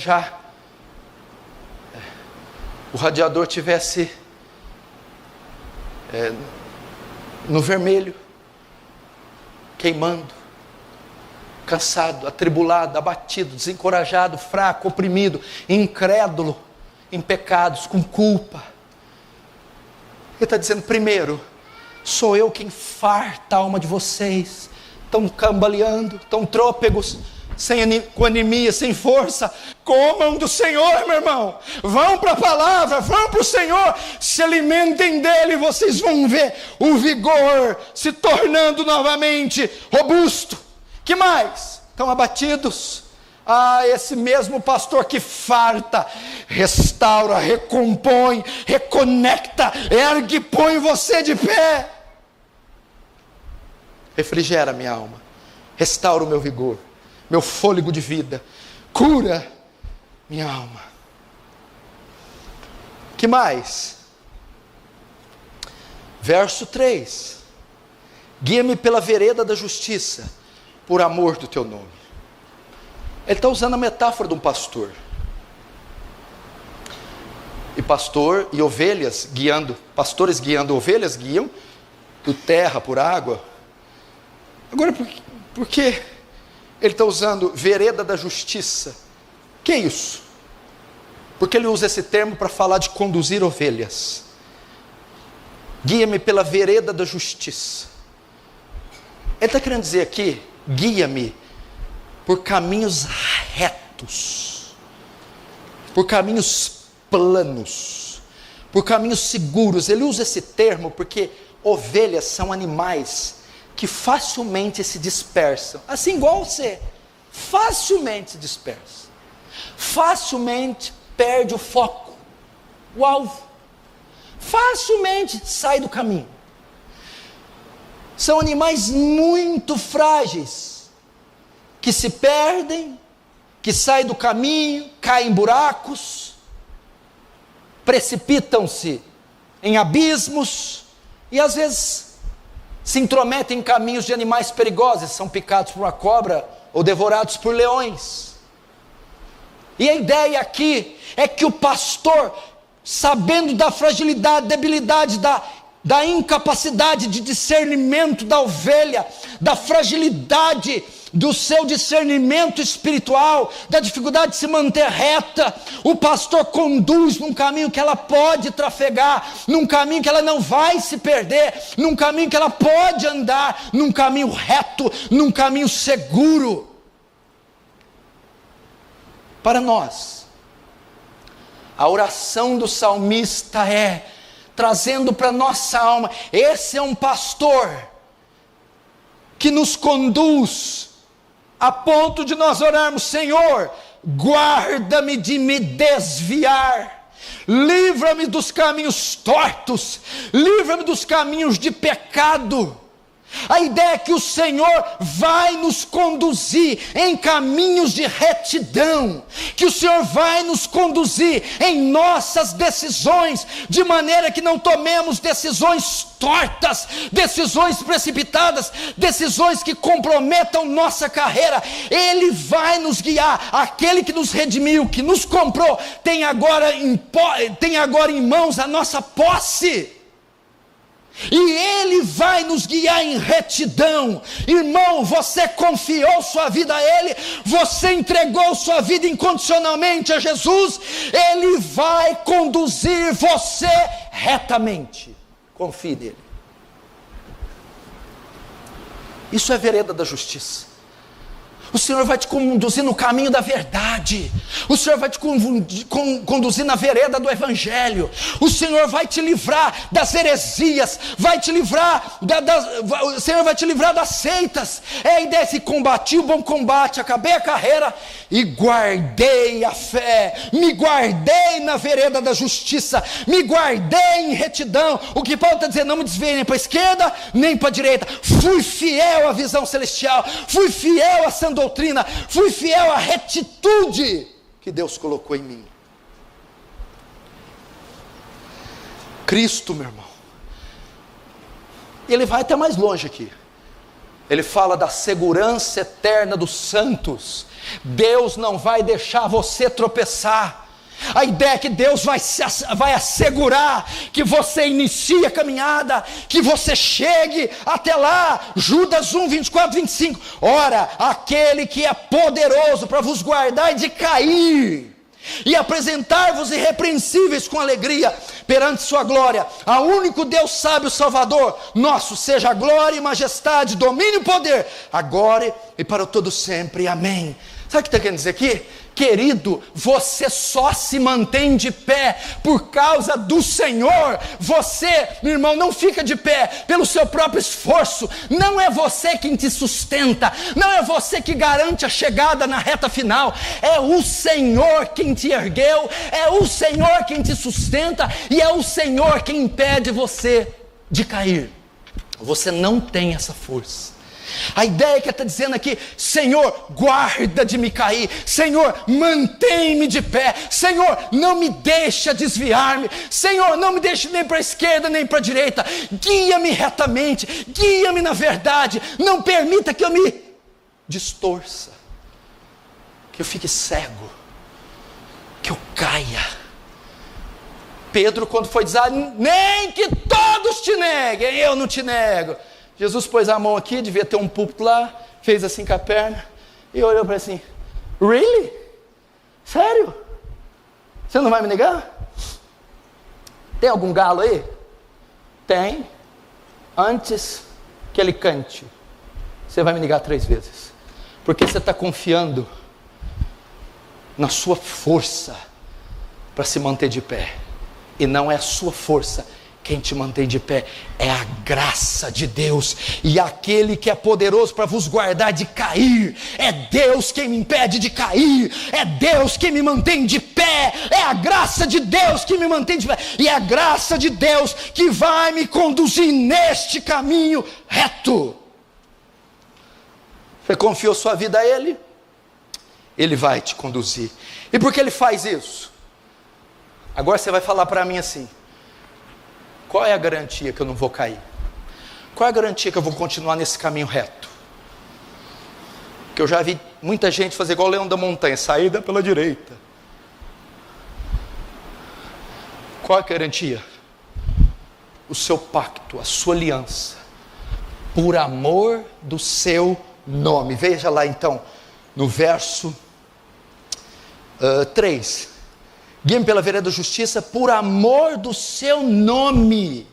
no vermelho, queimando, cansado, atribulado, abatido, desencorajado, fraco, oprimido, incrédulo, em pecados, com culpa. Ele está dizendo: primeiro, sou eu quem farta a alma de vocês, estão cambaleando, estão trôpegos, com anemia, sem força. Comam do Senhor, meu irmão, vão para a palavra, vão para o Senhor, se alimentem dele, vocês vão ver o vigor se tornando novamente robusto. Que mais? Estão abatidos? Esse mesmo pastor que farta, restaura, recompõe, reconecta, ergue, põe você de pé. Refrigera minha alma, restaura o meu vigor, meu fôlego de vida, cura minha alma. Que mais? Verso 3: guia-me pela vereda da justiça, por amor do teu nome. Ele está usando a metáfora de um pastor. E pastor e ovelhas guiando, pastores guiando ovelhas, guiam por terra, por água. Agora, por que ele está usando vereda da justiça? Que é isso? Porque ele usa esse termo para falar de conduzir ovelhas. Guia-me pela vereda da justiça. Ele está querendo dizer aqui: guia-me por caminhos retos, por caminhos planos, por caminhos seguros. Ele usa esse termo porque ovelhas são animais que facilmente se dispersam, assim igual você, facilmente se dispersa, facilmente perde o foco, o alvo, facilmente sai do caminho. São animais muito frágeis, que se perdem, que saem do caminho, caem em buracos, precipitam-se em abismos, e às vezes se intrometem em caminhos de animais perigosos, são picados por uma cobra ou devorados por leões. E a ideia aqui é que o pastor, sabendo da fragilidade, debilidade, da incapacidade de discernimento da ovelha, da fragilidade do seu discernimento espiritual, da dificuldade de se manter reta, o pastor conduz num caminho que ela pode trafegar, num caminho que ela não vai se perder, num caminho que ela pode andar, num caminho reto, num caminho seguro. Para nós, a oração do salmista é trazendo para nossa alma, esse é um pastor que nos conduz a ponto de nós orarmos: Senhor, guarda-me de me desviar, livra-me dos caminhos tortos, livra-me dos caminhos de pecado. A ideia é que o Senhor vai nos conduzir em caminhos de retidão, que o Senhor vai nos conduzir em nossas decisões, de maneira que não tomemos decisões tortas, decisões precipitadas, decisões que comprometam nossa carreira. Ele vai nos guiar. Aquele que nos redimiu, que nos comprou, tem agora em mãos a nossa posse. E Ele vai nos guiar em retidão. Irmão, você confiou sua vida a Ele, você entregou sua vida incondicionalmente a Jesus, Ele vai conduzir você retamente. Confie nele. Isso é vereda da justiça. O Senhor vai te conduzir no caminho da verdade. O Senhor vai te conduzir na vereda do Evangelho. O Senhor vai te livrar das heresias, vai te livrar o Senhor vai te livrar das seitas. É a ideia de combati o bom combate, acabei a carreira e guardei a fé, me guardei na vereda da justiça, me guardei em retidão. O que Paulo está dizendo: não me desviei nem para a esquerda, nem para a direita. Fui fiel à visão celestial, fui fiel à sã doutrina, fui fiel à retitude que Deus colocou em mim. Cristo, meu irmão, ele vai até mais longe aqui. Ele fala da segurança eterna dos santos. Deus não vai deixar você tropeçar. A ideia é que Deus vai assegurar que você inicie a caminhada, que você chegue até lá. Judas 1, 24, 25. Ora, aquele que é poderoso para vos guardar de cair e apresentar-vos irrepreensíveis com alegria perante sua glória, ao único Deus sábio Salvador nosso, seja a glória e majestade, domínio e poder, agora e para todo sempre. Amém. Sabe o que está querendo dizer aqui? Querido, você só se mantém de pé por causa do Senhor. Você, meu irmão, não fica de pé pelo seu próprio esforço. Não é você quem te sustenta, não é você que garante a chegada na reta final. É o Senhor quem te ergueu, é o Senhor quem te sustenta, e é o Senhor quem impede você de cair. Você não tem essa força. A ideia que está dizendo aqui: Senhor, guarda de me cair, Senhor, mantém-me de pé, Senhor, não me deixa desviar-me, Senhor, não me deixe nem para a esquerda nem para a direita, guia-me retamente, guia-me na verdade, não permita que eu me distorça, que eu fique cego, que eu caia. Pedro, quando foi dizer: nem que todos te neguem, eu não te nego. Jesus pôs a mão aqui, devia ter um púlpito lá, fez assim com a perna, e olhou para assim: really? Sério? Você não vai me negar? Tem algum galo aí? Tem. Antes que ele cante, você vai me negar 3 vezes, porque você está confiando na sua força para se manter de pé, e não é a sua força quem te mantém de pé, é a graça de Deus. E aquele que é poderoso para vos guardar de cair, é Deus quem me impede de cair, é Deus quem me mantém de pé, é a graça de Deus que me mantém de pé, e é a graça de Deus que vai me conduzir neste caminho reto. Você confiou sua vida a Ele? Ele vai te conduzir. E por que Ele faz isso? Agora você vai falar para mim assim: qual é a garantia que eu não vou cair? Qual é a garantia que eu vou continuar nesse caminho reto? Que eu já vi muita gente fazer igual o leão da montanha, saída pela direita. Qual é a garantia? O seu pacto, a sua aliança, por amor do seu nome. Veja lá então, no verso 3. Guie-me pela vereda da justiça, por amor do seu nome.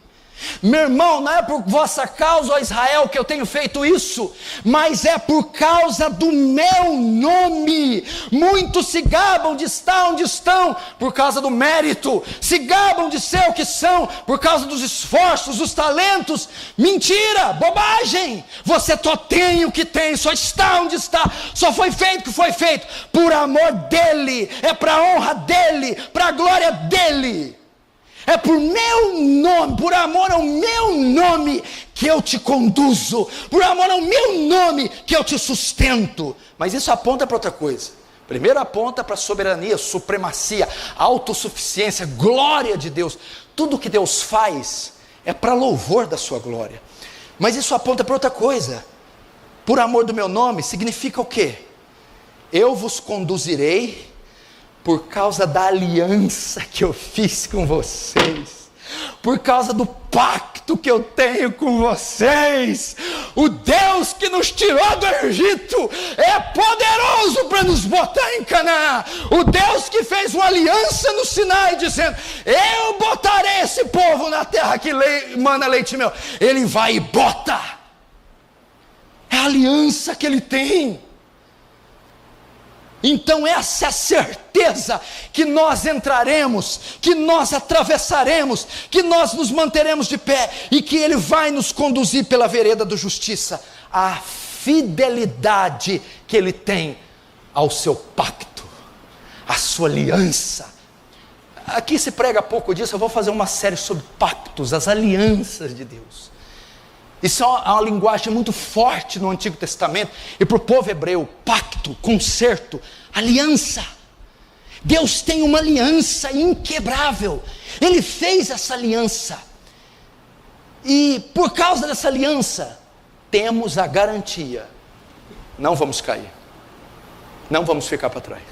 Meu irmão, não é por vossa causa, ó Israel, que eu tenho feito isso, mas é por causa do meu nome. Muitos se gabam de estar onde estão por causa do mérito, se gabam de ser o que são por causa dos esforços, dos talentos. Mentira, bobagem. Você só tem o que tem, só está onde está, só foi feito o que foi feito por amor dele, é para a honra dele, para a glória dele. É por meu nome, por amor ao meu nome que eu te conduzo, por amor ao meu nome que eu te sustento. Mas isso aponta para outra coisa. Primeiro aponta para a soberania, supremacia, autossuficiência, glória de Deus. Tudo que Deus faz é para louvor da sua glória. Mas isso aponta para outra coisa. Por amor do meu nome significa o quê? Eu vos conduzirei por causa da aliança que eu fiz com vocês, por causa do pacto que eu tenho com vocês. O Deus que nos tirou do Egito é poderoso para nos botar em Canaã. O Deus que fez uma aliança no Sinai, dizendo: eu botarei esse povo na terra que mana leite e mel. Ele vai e bota. É a aliança que ele tem. Então essa é a certeza que nós entraremos, que nós atravessaremos, que nós nos manteremos de pé e que Ele vai nos conduzir pela vereda da justiça. A fidelidade que Ele tem ao seu pacto, à sua aliança. Aqui se prega pouco disso, eu vou fazer uma série sobre pactos, as alianças de Deus. Isso é uma linguagem muito forte no Antigo Testamento. E para o povo hebreu, pacto, concerto, aliança. Deus tem uma aliança inquebrável. Ele fez essa aliança. E por causa dessa aliança, temos a garantia. Não vamos cair. Não vamos ficar para trás.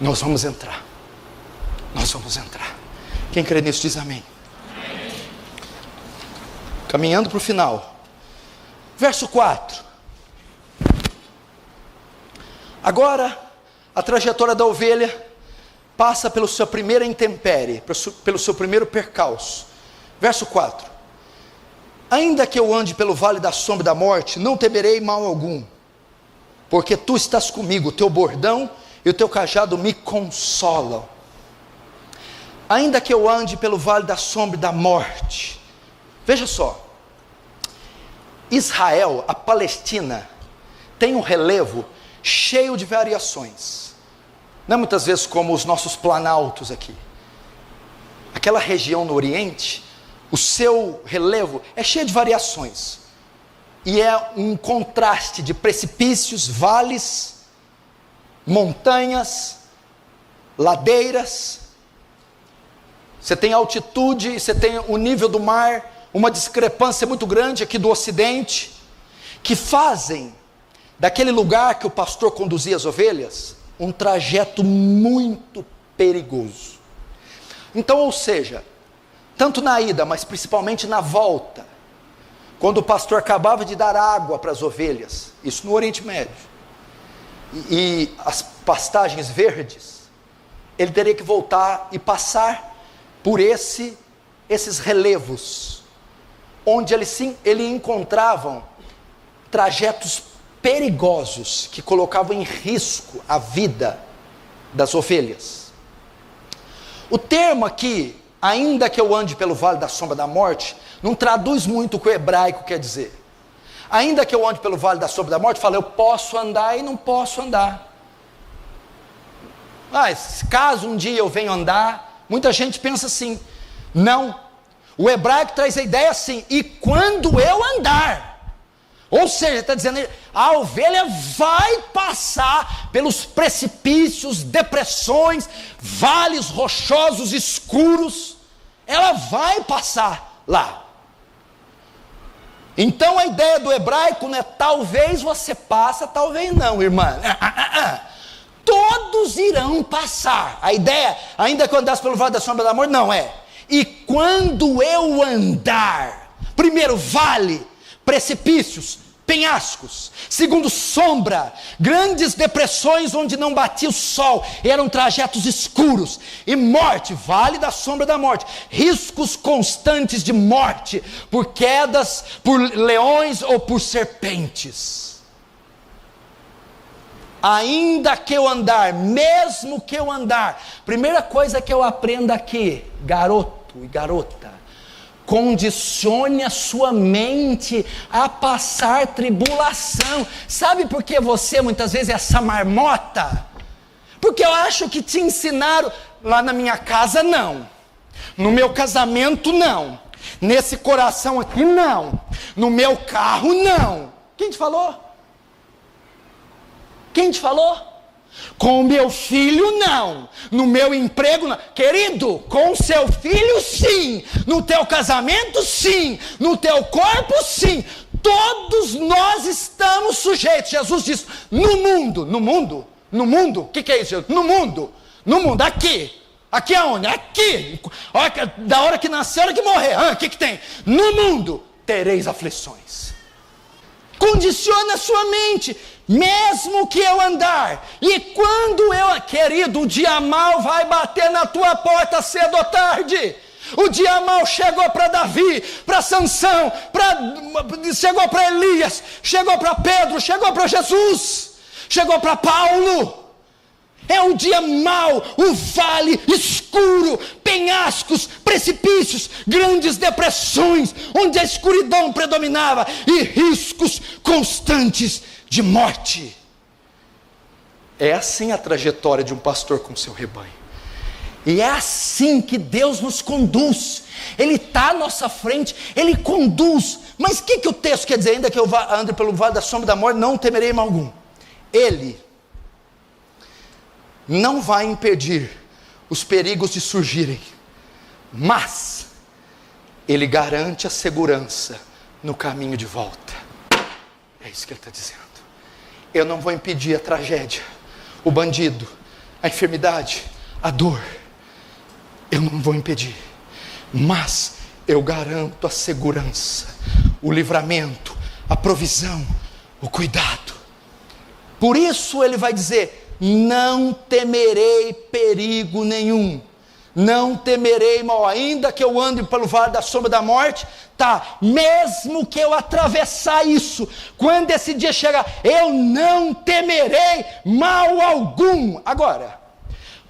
Nós vamos entrar. Nós vamos entrar. Quem crê nisso diz amém. Caminhando para o final, verso 4. Agora, a trajetória da ovelha passa pela sua primeira intempérie, pelo seu primeiro percalço. Verso 4. Ainda que eu ande pelo vale da sombra da morte, não temerei mal algum, porque tu estás comigo, o teu bordão e o teu cajado me consolam. Ainda que eu ande pelo vale da sombra da morte. Veja só, Israel, a Palestina, tem um relevo cheio de variações. Não é muitas vezes como os nossos planaltos aqui. Aquela região no Oriente, o seu relevo é cheio de variações. E é um contraste de precipícios, vales, montanhas, ladeiras. Você tem altitude, você tem o nível do mar, uma discrepância muito grande aqui do Ocidente, que fazem daquele lugar que o pastor conduzia as ovelhas, um trajeto muito perigoso. Então, ou seja, tanto na ida, mas principalmente na volta, quando o pastor acabava de dar água para as ovelhas, isso no Oriente Médio, e as pastagens verdes, ele teria que voltar e passar por esses relevos, onde ele encontravam trajetos perigosos que colocavam em risco a vida das ovelhas. O termo aqui, ainda que eu ande pelo vale da sombra da morte, não traduz muito o que o hebraico quer dizer. Ainda que eu ande pelo vale da sombra da morte, fala, eu posso andar e não posso andar. Mas caso um dia eu venha andar, muita gente pensa assim, não. O hebraico traz a ideia assim, e quando eu andar, ou seja, está dizendo, a ovelha vai passar pelos precipícios, depressões, vales rochosos, escuros, ela vai passar lá. Então a ideia do hebraico não é talvez você passa, talvez não, irmã. Todos irão passar. A ideia, ainda que eu andasse pelo vale da sombra da morte, não é. E quando eu andar, primeiro vale, precipícios, penhascos, segundo sombra, grandes depressões onde não batia o sol, eram trajetos escuros, e morte, vale da sombra da morte, riscos constantes de morte, por quedas, por leões ou por serpentes. Ainda que eu andar, mesmo que eu andar, primeira coisa que eu aprendo aqui, garoto e garota, condicione a sua mente a passar tribulação. Sabe por que você muitas vezes é essa marmota? Porque eu acho que te ensinaram, lá na minha casa não, no meu casamento não, nesse coração aqui não, no meu carro não. Quem te falou? Quem te falou? Com o meu filho não, no meu emprego não. Querido, com o seu filho sim, no teu casamento sim, no teu corpo sim, todos nós estamos sujeitos. Jesus disse, no mundo, o que é isso, Jesus? No mundo, aqui aonde? Aqui, da hora que nascer, da hora que morrer, o que tem? No mundo, tereis aflições. Condiciona a sua mente, mesmo que eu andar, e quando eu, querido, o dia mau vai bater na tua porta cedo ou tarde. O dia mau chegou para Davi, para Sansão, chegou para Elias, chegou para Pedro, chegou para Jesus, chegou para Paulo. É um dia mau, o vale escuro, penhascos, precipícios, grandes depressões, onde a escuridão predominava, e riscos constantes de morte. É assim a trajetória de um pastor com seu rebanho. E é assim que Deus nos conduz. Ele está à nossa frente, Ele conduz. Mas o que o texto quer dizer? Ainda que eu ande pelo vale da sombra da morte, não temerei mal algum. Ele não vai impedir os perigos de surgirem, mas Ele garante a segurança no caminho de volta. É isso que Ele está dizendo. Eu não vou impedir a tragédia, o bandido, a enfermidade, a dor. Eu não vou impedir, mas eu garanto a segurança, o livramento, a provisão, o cuidado. Por isso Ele vai dizer, não temerei perigo nenhum, não temerei mal, ainda que eu ande pelo vale da sombra da morte, mesmo que eu atravessar isso, quando esse dia chegar, eu não temerei mal algum. Agora,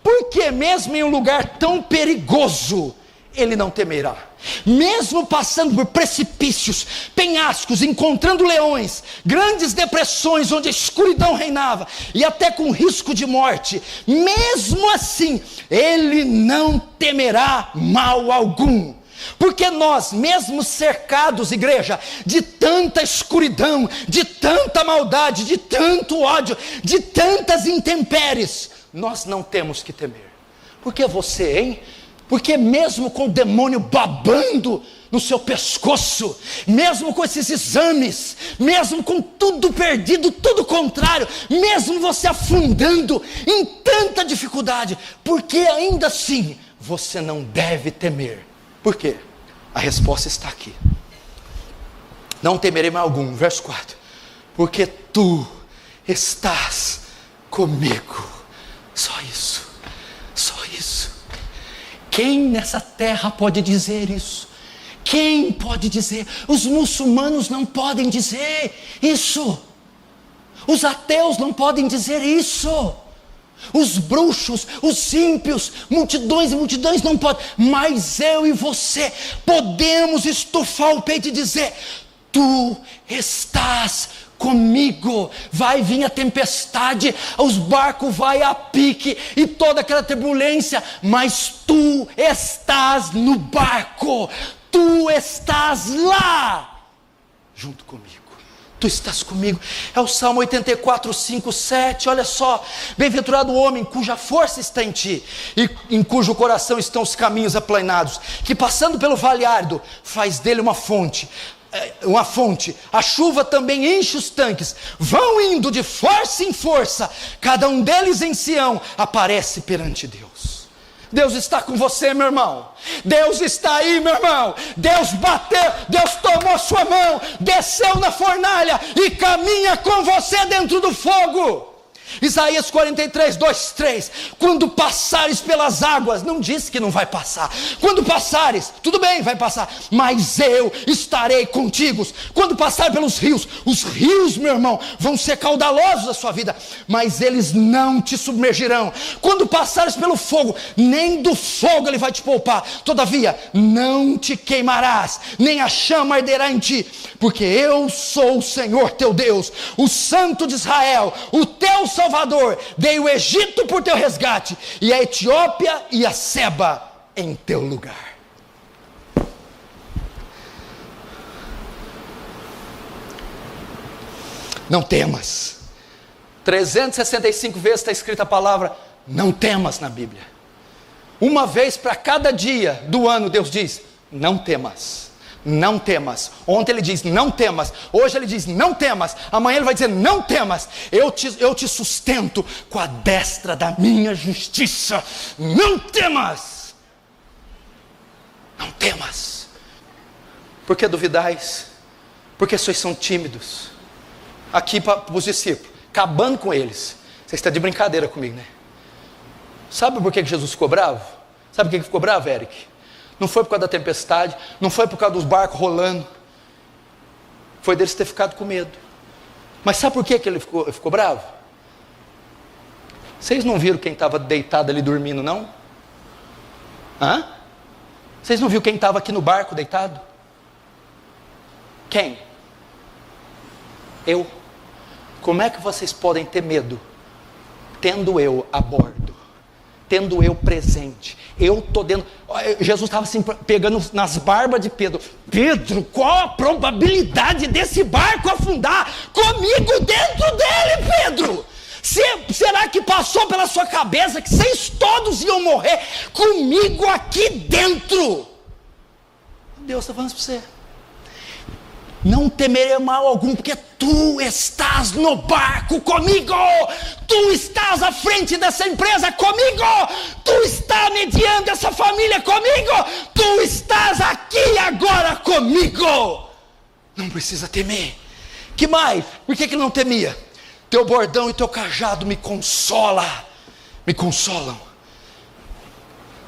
por que mesmo em um lugar tão perigoso, ele não temerá? Mesmo passando por precipícios, penhascos, encontrando leões, grandes depressões onde a escuridão reinava, e até com risco de morte, mesmo assim, ele não temerá mal algum. Porque nós, mesmo cercados, igreja, de tanta escuridão, de tanta maldade, de tanto ódio, de tantas intempéries, nós não temos que temer. Porque você, hein? Porque mesmo com o demônio babando no seu pescoço, mesmo com esses exames, mesmo com tudo perdido, tudo contrário, mesmo você afundando em tanta dificuldade, porque ainda assim você não deve temer. Por quê? A resposta está aqui. Não temerei mal algum, verso 4. Porque tu estás comigo. Só isso. Só isso. Quem nessa terra pode dizer isso? Quem pode dizer? Os muçulmanos não podem dizer isso. Os ateus não podem dizer isso. Os bruxos, os ímpios, multidões e multidões não podem. Mas eu e você podemos estufar o peito e dizer: tu estás comigo. Vai vir a tempestade, os barcos vai a pique e toda aquela turbulência, mas tu estás no barco, tu estás lá junto comigo. Tu estás comigo. É o Salmo 84, 5, 7. Olha só: bem-aventurado o homem cuja força está em ti, e em cujo coração estão os caminhos aplanados, que passando pelo vale árido, faz dele uma fonte, uma fonte, a chuva também enche os tanques, vão indo de força em força, cada um deles em Sião aparece perante Deus. Deus está com você, meu irmão. Deus está aí, meu irmão. Deus bateu, Deus tomou sua mão, desceu na fornalha e caminha com você dentro do fogo. Isaías 43, 2, 3. Quando passares pelas águas, não diz que não vai passar. Quando passares, tudo bem, vai passar, mas eu estarei contigo. Quando passar pelos rios, os rios, meu irmão, vão ser caudalosos da sua vida, mas eles não te submergirão. Quando passares pelo fogo, nem do fogo ele vai te poupar. Todavia, não te queimarás, nem a chama arderá em ti, porque eu sou o Senhor teu Deus, o Santo de Israel, o teu Salvador. Dei o Egito por teu resgate, e a Etiópia e a Seba em teu lugar. Não temas. 365 vezes está escrita a palavra não temas na Bíblia. Uma vez para cada dia do ano Deus diz, não temas. Não temas. Ontem ele diz não temas, hoje ele diz não temas, amanhã ele vai dizer não temas, eu te sustento com a destra da minha justiça. Não temas. Não temas. Por que duvidais? Porque vocês são tímidos. Aqui para os discípulos, acabando com eles. Você está de brincadeira comigo, né? Sabe por que Jesus ficou bravo? Sabe por que ficou bravo, Eric? Não foi por causa da tempestade, não foi por causa dos barcos rolando, foi deles ter ficado com medo. Mas sabe por que ele ficou bravo? Vocês não viram quem estava deitado ali dormindo, não? Hã? Vocês não viram quem estava aqui no barco deitado? Quem? Eu. Como é que vocês podem ter medo, tendo eu a bordo, tendo eu presente? Eu estou dentro. Jesus estava assim, pegando nas barbas de Pedro. Pedro, qual a probabilidade desse barco afundar comigo dentro dele, Pedro? Será que passou pela sua cabeça que vocês todos iam morrer comigo aqui dentro? Deus está falando para você. Não temerei mal algum, porque tu estás no barco comigo, tu estás à frente dessa empresa comigo, tu estás mediando essa família comigo, tu estás aqui agora comigo. Não precisa temer. Que mais? Por que ele não temia? Teu bordão e teu cajado me consolam.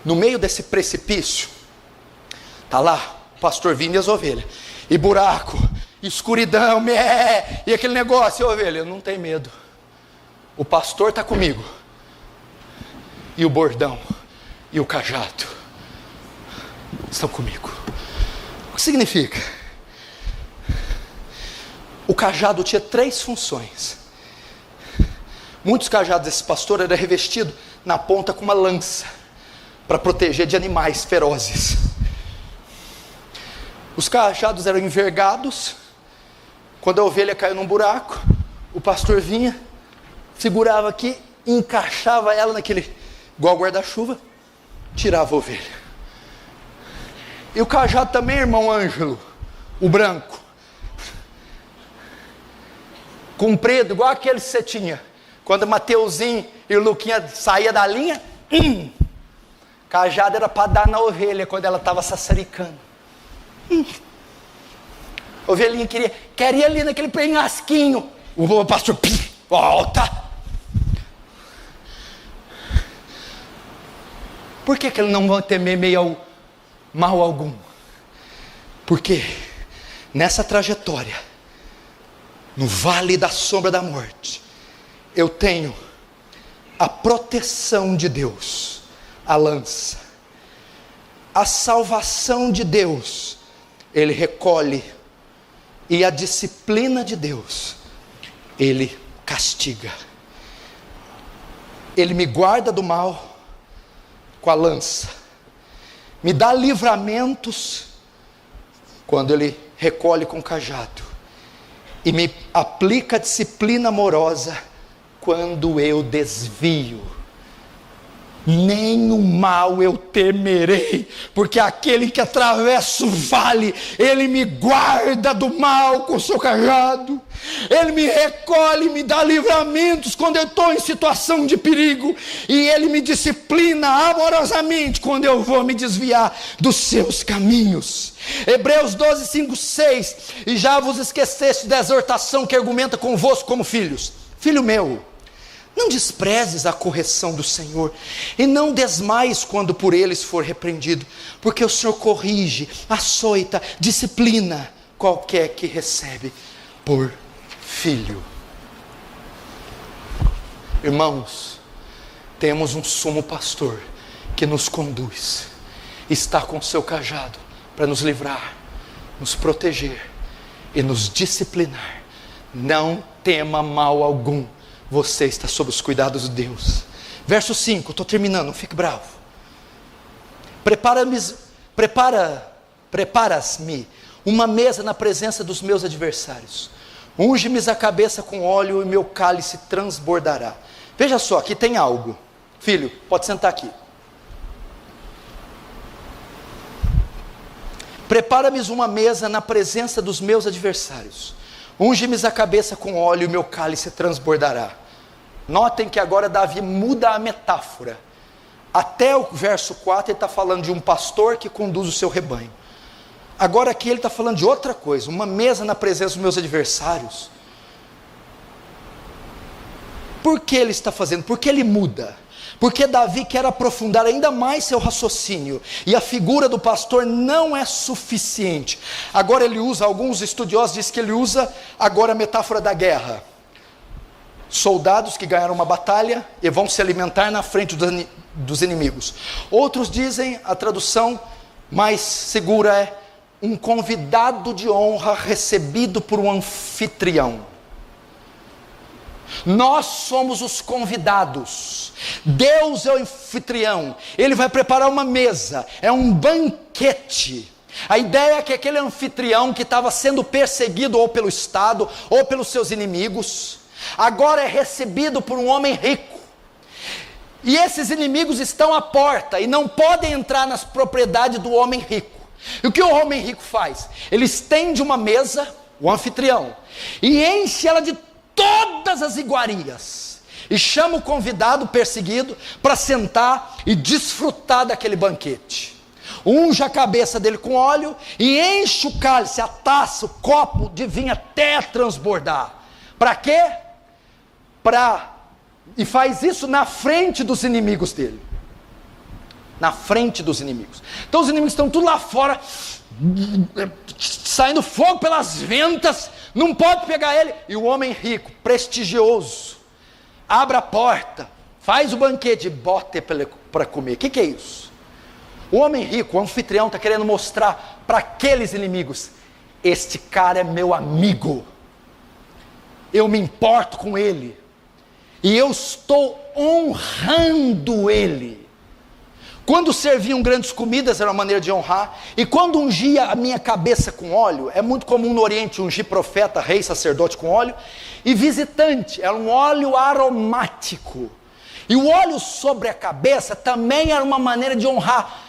No meio desse precipício, está lá o pastor vindo e as ovelhas, e buraco, escuridão, e aquele negócio, ovelha, eu não tenho medo. O pastor está comigo, e o bordão, e o cajado, estão comigo. O que significa? O cajado tinha 3 funções. Muitos cajados desse pastor era revestido na ponta com uma lança, para proteger de animais ferozes. Os cajados eram envergados. Quando a ovelha caiu num buraco, o pastor vinha, segurava aqui, encaixava ela naquele, igual guarda-chuva, tirava a ovelha. E o cajado também, irmão Ângelo, o branco, comprido, igual aquele que você tinha. Quando o Mateuzinho e o Luquinha saía da linha, cajado era para dar na ovelha quando ela estava sassaricando. A ovelhinha queria ali naquele penhasquinho. O pastor, volta. Por que ele não vai temer mal algum? Porque nessa trajetória, no vale da sombra da morte, eu tenho a proteção de Deus, a lança, a salvação de Deus, Ele recolhe, e a disciplina de Deus, Ele castiga. Ele me guarda do mal com a lança, me dá livramentos quando Ele recolhe com o cajado, e me aplica a disciplina amorosa quando eu desvio. nem no mal eu temerei, porque aquele que atravessa o vale, ele me guarda do mal com o seu cajado, ele me recolhe, me dá livramentos quando eu estou em situação de perigo, e ele me disciplina amorosamente quando eu vou me desviar dos seus caminhos. Hebreus 12, 5, 6, e já vos esqueceste da exortação que argumenta convosco como filhos. Filho meu, não desprezes a correção do Senhor, e não desmaies quando por eles for repreendido, porque o Senhor corrige, açoita, disciplina qualquer que recebe por filho. Irmãos, temos um sumo pastor que nos conduz, está com seu cajado para nos livrar, nos proteger e nos disciplinar. Não tema mal algum, você está sob os cuidados de Deus. Verso 5, estou terminando, não fique bravo. Preparas-me uma mesa na presença dos meus adversários. Unge-me a cabeça com óleo e meu cálice transbordará. Veja só, aqui tem algo. Filho, pode sentar aqui. Prepara-me uma mesa na presença dos meus adversários. Unge-me a cabeça com óleo e meu cálice transbordará. Notem que agora Davi muda a metáfora. Até o verso 4 ele está falando de um pastor que conduz o seu rebanho. Agora aqui ele está falando de outra coisa, uma mesa na presença dos meus adversários. Por que ele está fazendo? Porque ele muda. Porque Davi quer aprofundar ainda mais seu raciocínio, e a figura do pastor não é suficiente. Agora ele usa, alguns estudiosos dizem que ele usa agora a metáfora da guerra. Soldados que ganharam uma batalha e vão se alimentar na frente dos inimigos. Outros dizem, a tradução mais segura é um convidado de honra recebido por um anfitrião. Nós somos os convidados, Deus é o anfitrião, Ele vai preparar uma mesa, é um banquete. A ideia é que aquele anfitrião que estava sendo perseguido ou pelo Estado ou pelos seus inimigos, agora é recebido por um homem rico, e esses inimigos estão à porta e não podem entrar nas propriedades do homem rico. E o que o homem rico faz? Ele estende uma mesa, o anfitrião, e enche ela de todas as iguarias, e chama o convidado perseguido para sentar e desfrutar daquele banquete. Unge a cabeça dele com óleo e enche o cálice, a taça, o copo de vinho até transbordar. Para quê? E faz isso na frente dos inimigos dele. Na frente dos inimigos. Então os inimigos estão tudo lá fora, saindo fogo pelas ventas, não pode pegar ele. E o homem rico, prestigioso, abre a porta, faz o banquete e bota para comer. O que é isso? O homem rico, o anfitrião, está querendo mostrar para aqueles inimigos: este cara é meu amigo, eu me importo com ele, e eu estou honrando ele. Quando serviam grandes comidas, era uma maneira de honrar. E quando ungia a minha cabeça com óleo, é muito comum no Oriente ungir profeta, rei, sacerdote com óleo, e visitante, era um óleo aromático. E o óleo sobre a cabeça também era uma maneira de honrar,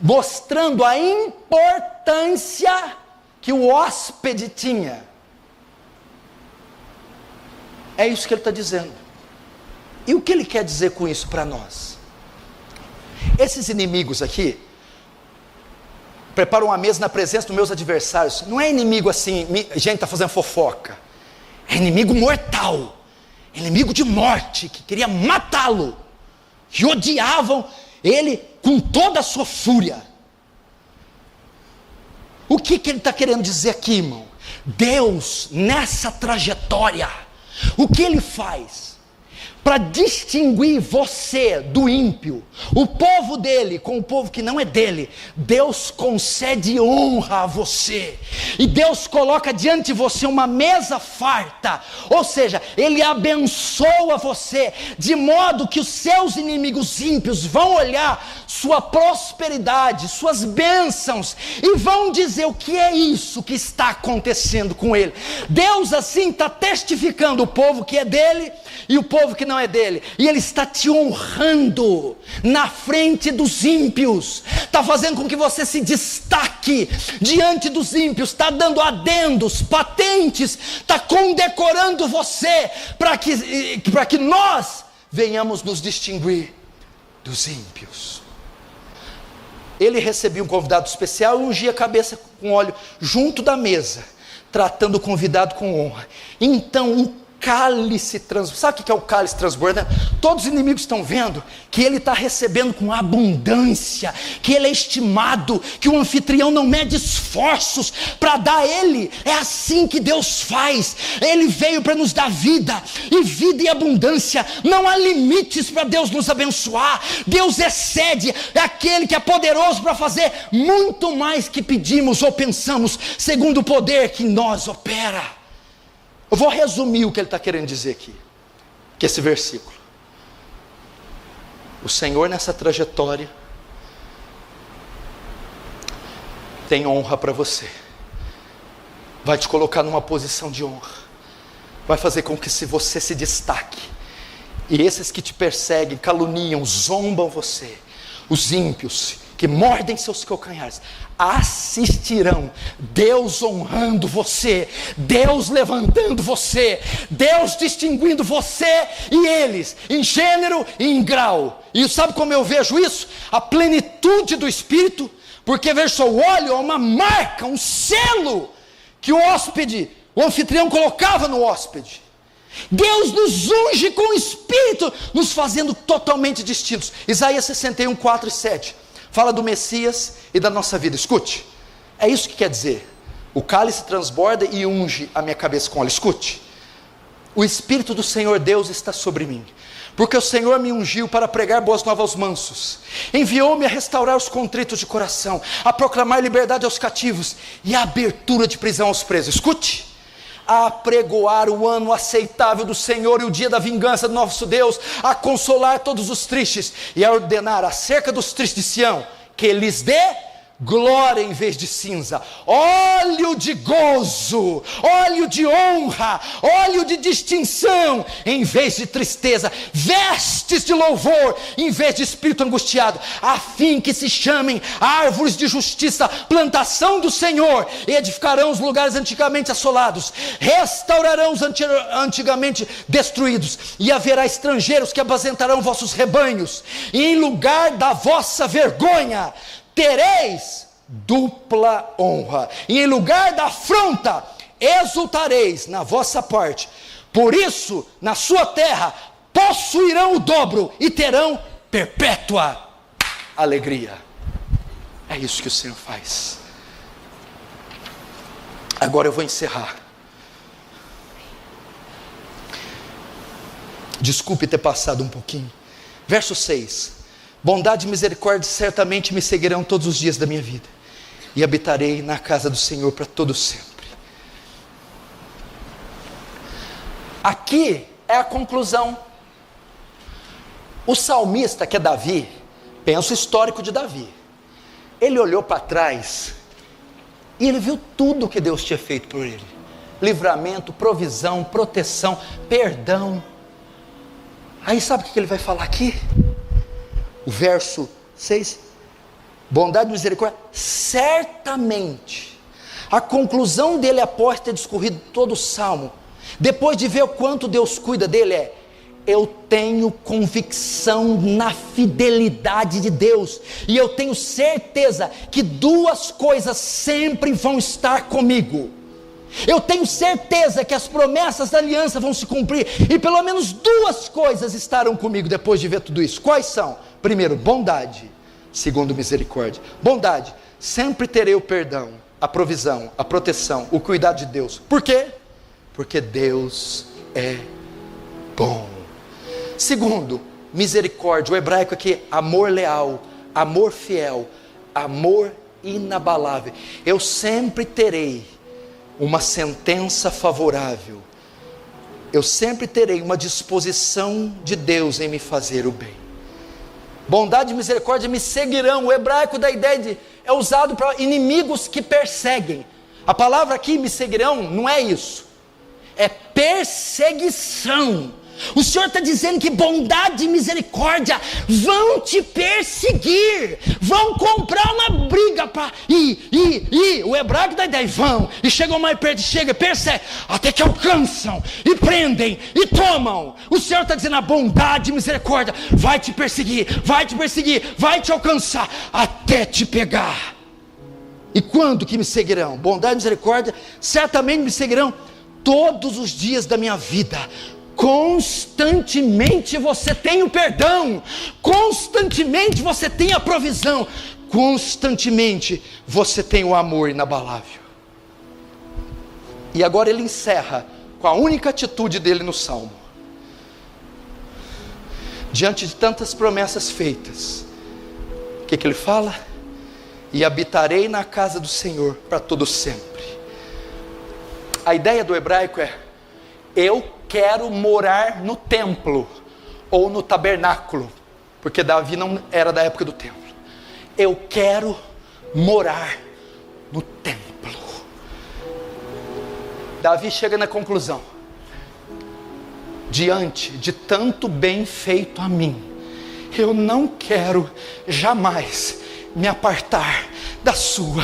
mostrando a importância que o hóspede tinha. É isso que ele está dizendo. E o que ele quer dizer com isso para nós? Esses inimigos aqui preparam uma mesa na presença dos meus adversários. Não é inimigo assim, gente está fazendo fofoca. É inimigo mortal, inimigo de morte, que queria matá-lo, que odiavam ele com toda a sua fúria. O que ele está querendo dizer aqui, irmão? Deus, nessa trajetória, o que ele faz? Para distinguir você do ímpio, o povo dele com o povo que não é dele, Deus concede honra a você, e Deus coloca diante de você uma mesa farta, ou seja, Ele abençoa você, de modo que os seus inimigos ímpios vão olhar sua prosperidade, suas bênçãos, e vão dizer: o que é isso que está acontecendo com ele? Deus assim está testificando o povo que é dele, e o povo que não não é dele, e ele está te honrando na frente dos ímpios, está fazendo com que você se destaque diante dos ímpios, está dando adendos, patentes, está condecorando você, para que nós venhamos nos distinguir dos ímpios. Ele recebia um convidado especial e ungia a cabeça com óleo junto da mesa, tratando o convidado com honra. Então um cálice transbordante. Sabe o que é o cálice transbordante? Todos os inimigos estão vendo que ele está recebendo com abundância, que ele é estimado, que o anfitrião não mede esforços para dar a ele. É assim que Deus faz. Ele veio para nos dar vida, e vida e abundância. Não há limites para Deus nos abençoar. Deus excede, é aquele que é poderoso para fazer muito mais que pedimos ou pensamos, segundo o poder que em nós opera. Eu vou resumir o que ele está querendo dizer aqui, que esse versículo. O Senhor nessa trajetória tem honra para você, vai te colocar numa posição de honra, vai fazer com que você se destaque, e esses que te perseguem, caluniam, zombam você, os ímpios que mordem seus calcanhares, assistirão Deus honrando você, Deus levantando você, Deus distinguindo você e eles, em gênero e em grau. E sabe como eu vejo isso? A plenitude do Espírito, porque veja só, o óleo é uma marca, um selo, que o hóspede, o anfitrião colocava no hóspede. Deus nos unge com o Espírito, nos fazendo totalmente distintos. Isaías 61, 4 e 7 fala do Messias e da nossa vida. Escute, é isso que quer dizer: o cálice transborda e unge a minha cabeça com óleo. Escute, o Espírito do Senhor Deus está sobre mim, porque o Senhor me ungiu para pregar boas novas aos mansos, enviou-me a restaurar os contritos de coração, a proclamar liberdade aos cativos e a abertura de prisão aos presos. Escute, a apregoar o ano aceitável do Senhor e o dia da vingança do nosso Deus, a consolar todos os tristes e a ordenar acerca dos tristes de Sião, que lhes dê glória em vez de cinza, óleo de gozo, óleo de honra, óleo de distinção em vez de tristeza, vestes de louvor em vez de espírito angustiado, a fim que se chamem árvores de justiça, plantação do Senhor, e edificarão os lugares antigamente assolados, restaurarão os antigamente destruídos, e haverá estrangeiros que apacentarão vossos rebanhos, e em lugar da vossa vergonha tereis dupla honra, e em lugar da afronta exultareis na vossa parte. Por isso, na sua terra possuirão o dobro e terão perpétua alegria. É isso que o Senhor faz. Agora eu vou encerrar. Desculpe ter passado um pouquinho. Verso 6: bondade e misericórdia certamente me seguirão todos os dias da minha vida, e habitarei na casa do Senhor para todo sempre. Aqui é a conclusão. O salmista, que é Davi, pensa o histórico de Davi. Ele olhou para trás e ele viu tudo que Deus tinha feito por ele: livramento, provisão, proteção, perdão. Aí sabe o que ele vai falar aqui? O verso 6, bondade e misericórdia, certamente. A conclusão dele após ter discorrido todo o salmo, depois de ver o quanto Deus cuida dele, é: eu tenho convicção na fidelidade de Deus, e eu tenho certeza que duas coisas sempre vão estar comigo. Eu tenho certeza que as promessas da aliança vão se cumprir, e pelo menos duas coisas estarão comigo depois de ver tudo isso. Quais são? Primeiro, bondade. Segundo, misericórdia. Bondade, sempre terei o perdão, a provisão, a proteção, o cuidado de Deus. Por quê? Porque Deus é bom. Segundo, misericórdia. O hebraico aqui, amor leal, amor fiel, amor inabalável. Eu sempre terei uma sentença favorável, eu sempre terei uma disposição de Deus em me fazer o bem. Bondade e misericórdia me seguirão. O hebraico da ideia é usado para inimigos que perseguem. A palavra aqui, me seguirão, não é isso, é perseguição. O Senhor está dizendo que bondade e misericórdia vão te perseguir, vão comprar uma briga para o hebraico dá ideia, vão, e chegam mais perto, chega, persegue, até que alcançam, e prendem, e tomam. O Senhor está dizendo, a bondade e misericórdia vai te perseguir, vai te alcançar, até te pegar. E quando que me seguirão? Bondade e misericórdia certamente me seguirão todos os dias da minha vida. Constantemente você tem o perdão, constantemente você tem a provisão, constantemente você tem o amor inabalável. E agora ele encerra com a única atitude dele no Salmo. Diante de tantas promessas feitas, o que ele fala? E habitarei na casa do Senhor para todo sempre. A ideia do hebraico é: eu quero morar no templo, ou no tabernáculo, porque Davi não era da época do templo. Eu quero morar no templo. Davi chega na conclusão: diante de tanto bem feito a mim, eu não quero jamais me apartar da sua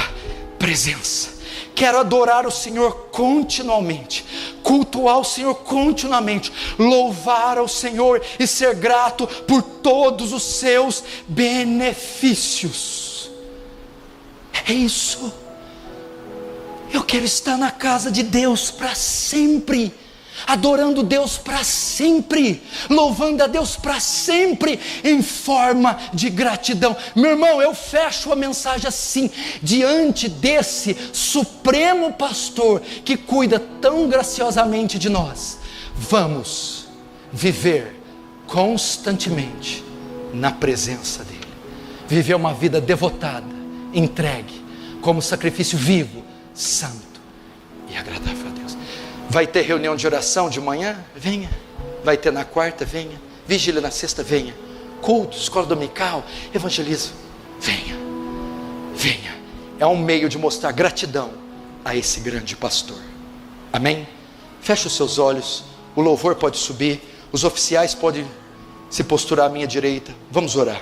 presença. Quero adorar o Senhor continuamente, cultuar o Senhor continuamente, louvar ao Senhor e ser grato por todos os seus benefícios. É isso. Eu quero estar na casa de Deus para sempre, adorando Deus para sempre, louvando a Deus para sempre, em forma de gratidão. Meu irmão, eu fecho a mensagem assim: diante desse supremo pastor que cuida tão graciosamente de nós, vamos viver constantemente na presença dele, viver uma vida devotada, entregue, como sacrifício vivo, santo e agradável a Deus. Vai ter reunião de oração de manhã? Venha. Vai ter na quarta? Venha. Vigília na sexta? Venha. Culto, escola dominical, evangelismo? Venha. Venha. É um meio de mostrar gratidão a esse grande pastor. Amém? Feche os seus olhos. O louvor pode subir. Os oficiais podem se posturar à minha direita. Vamos orar.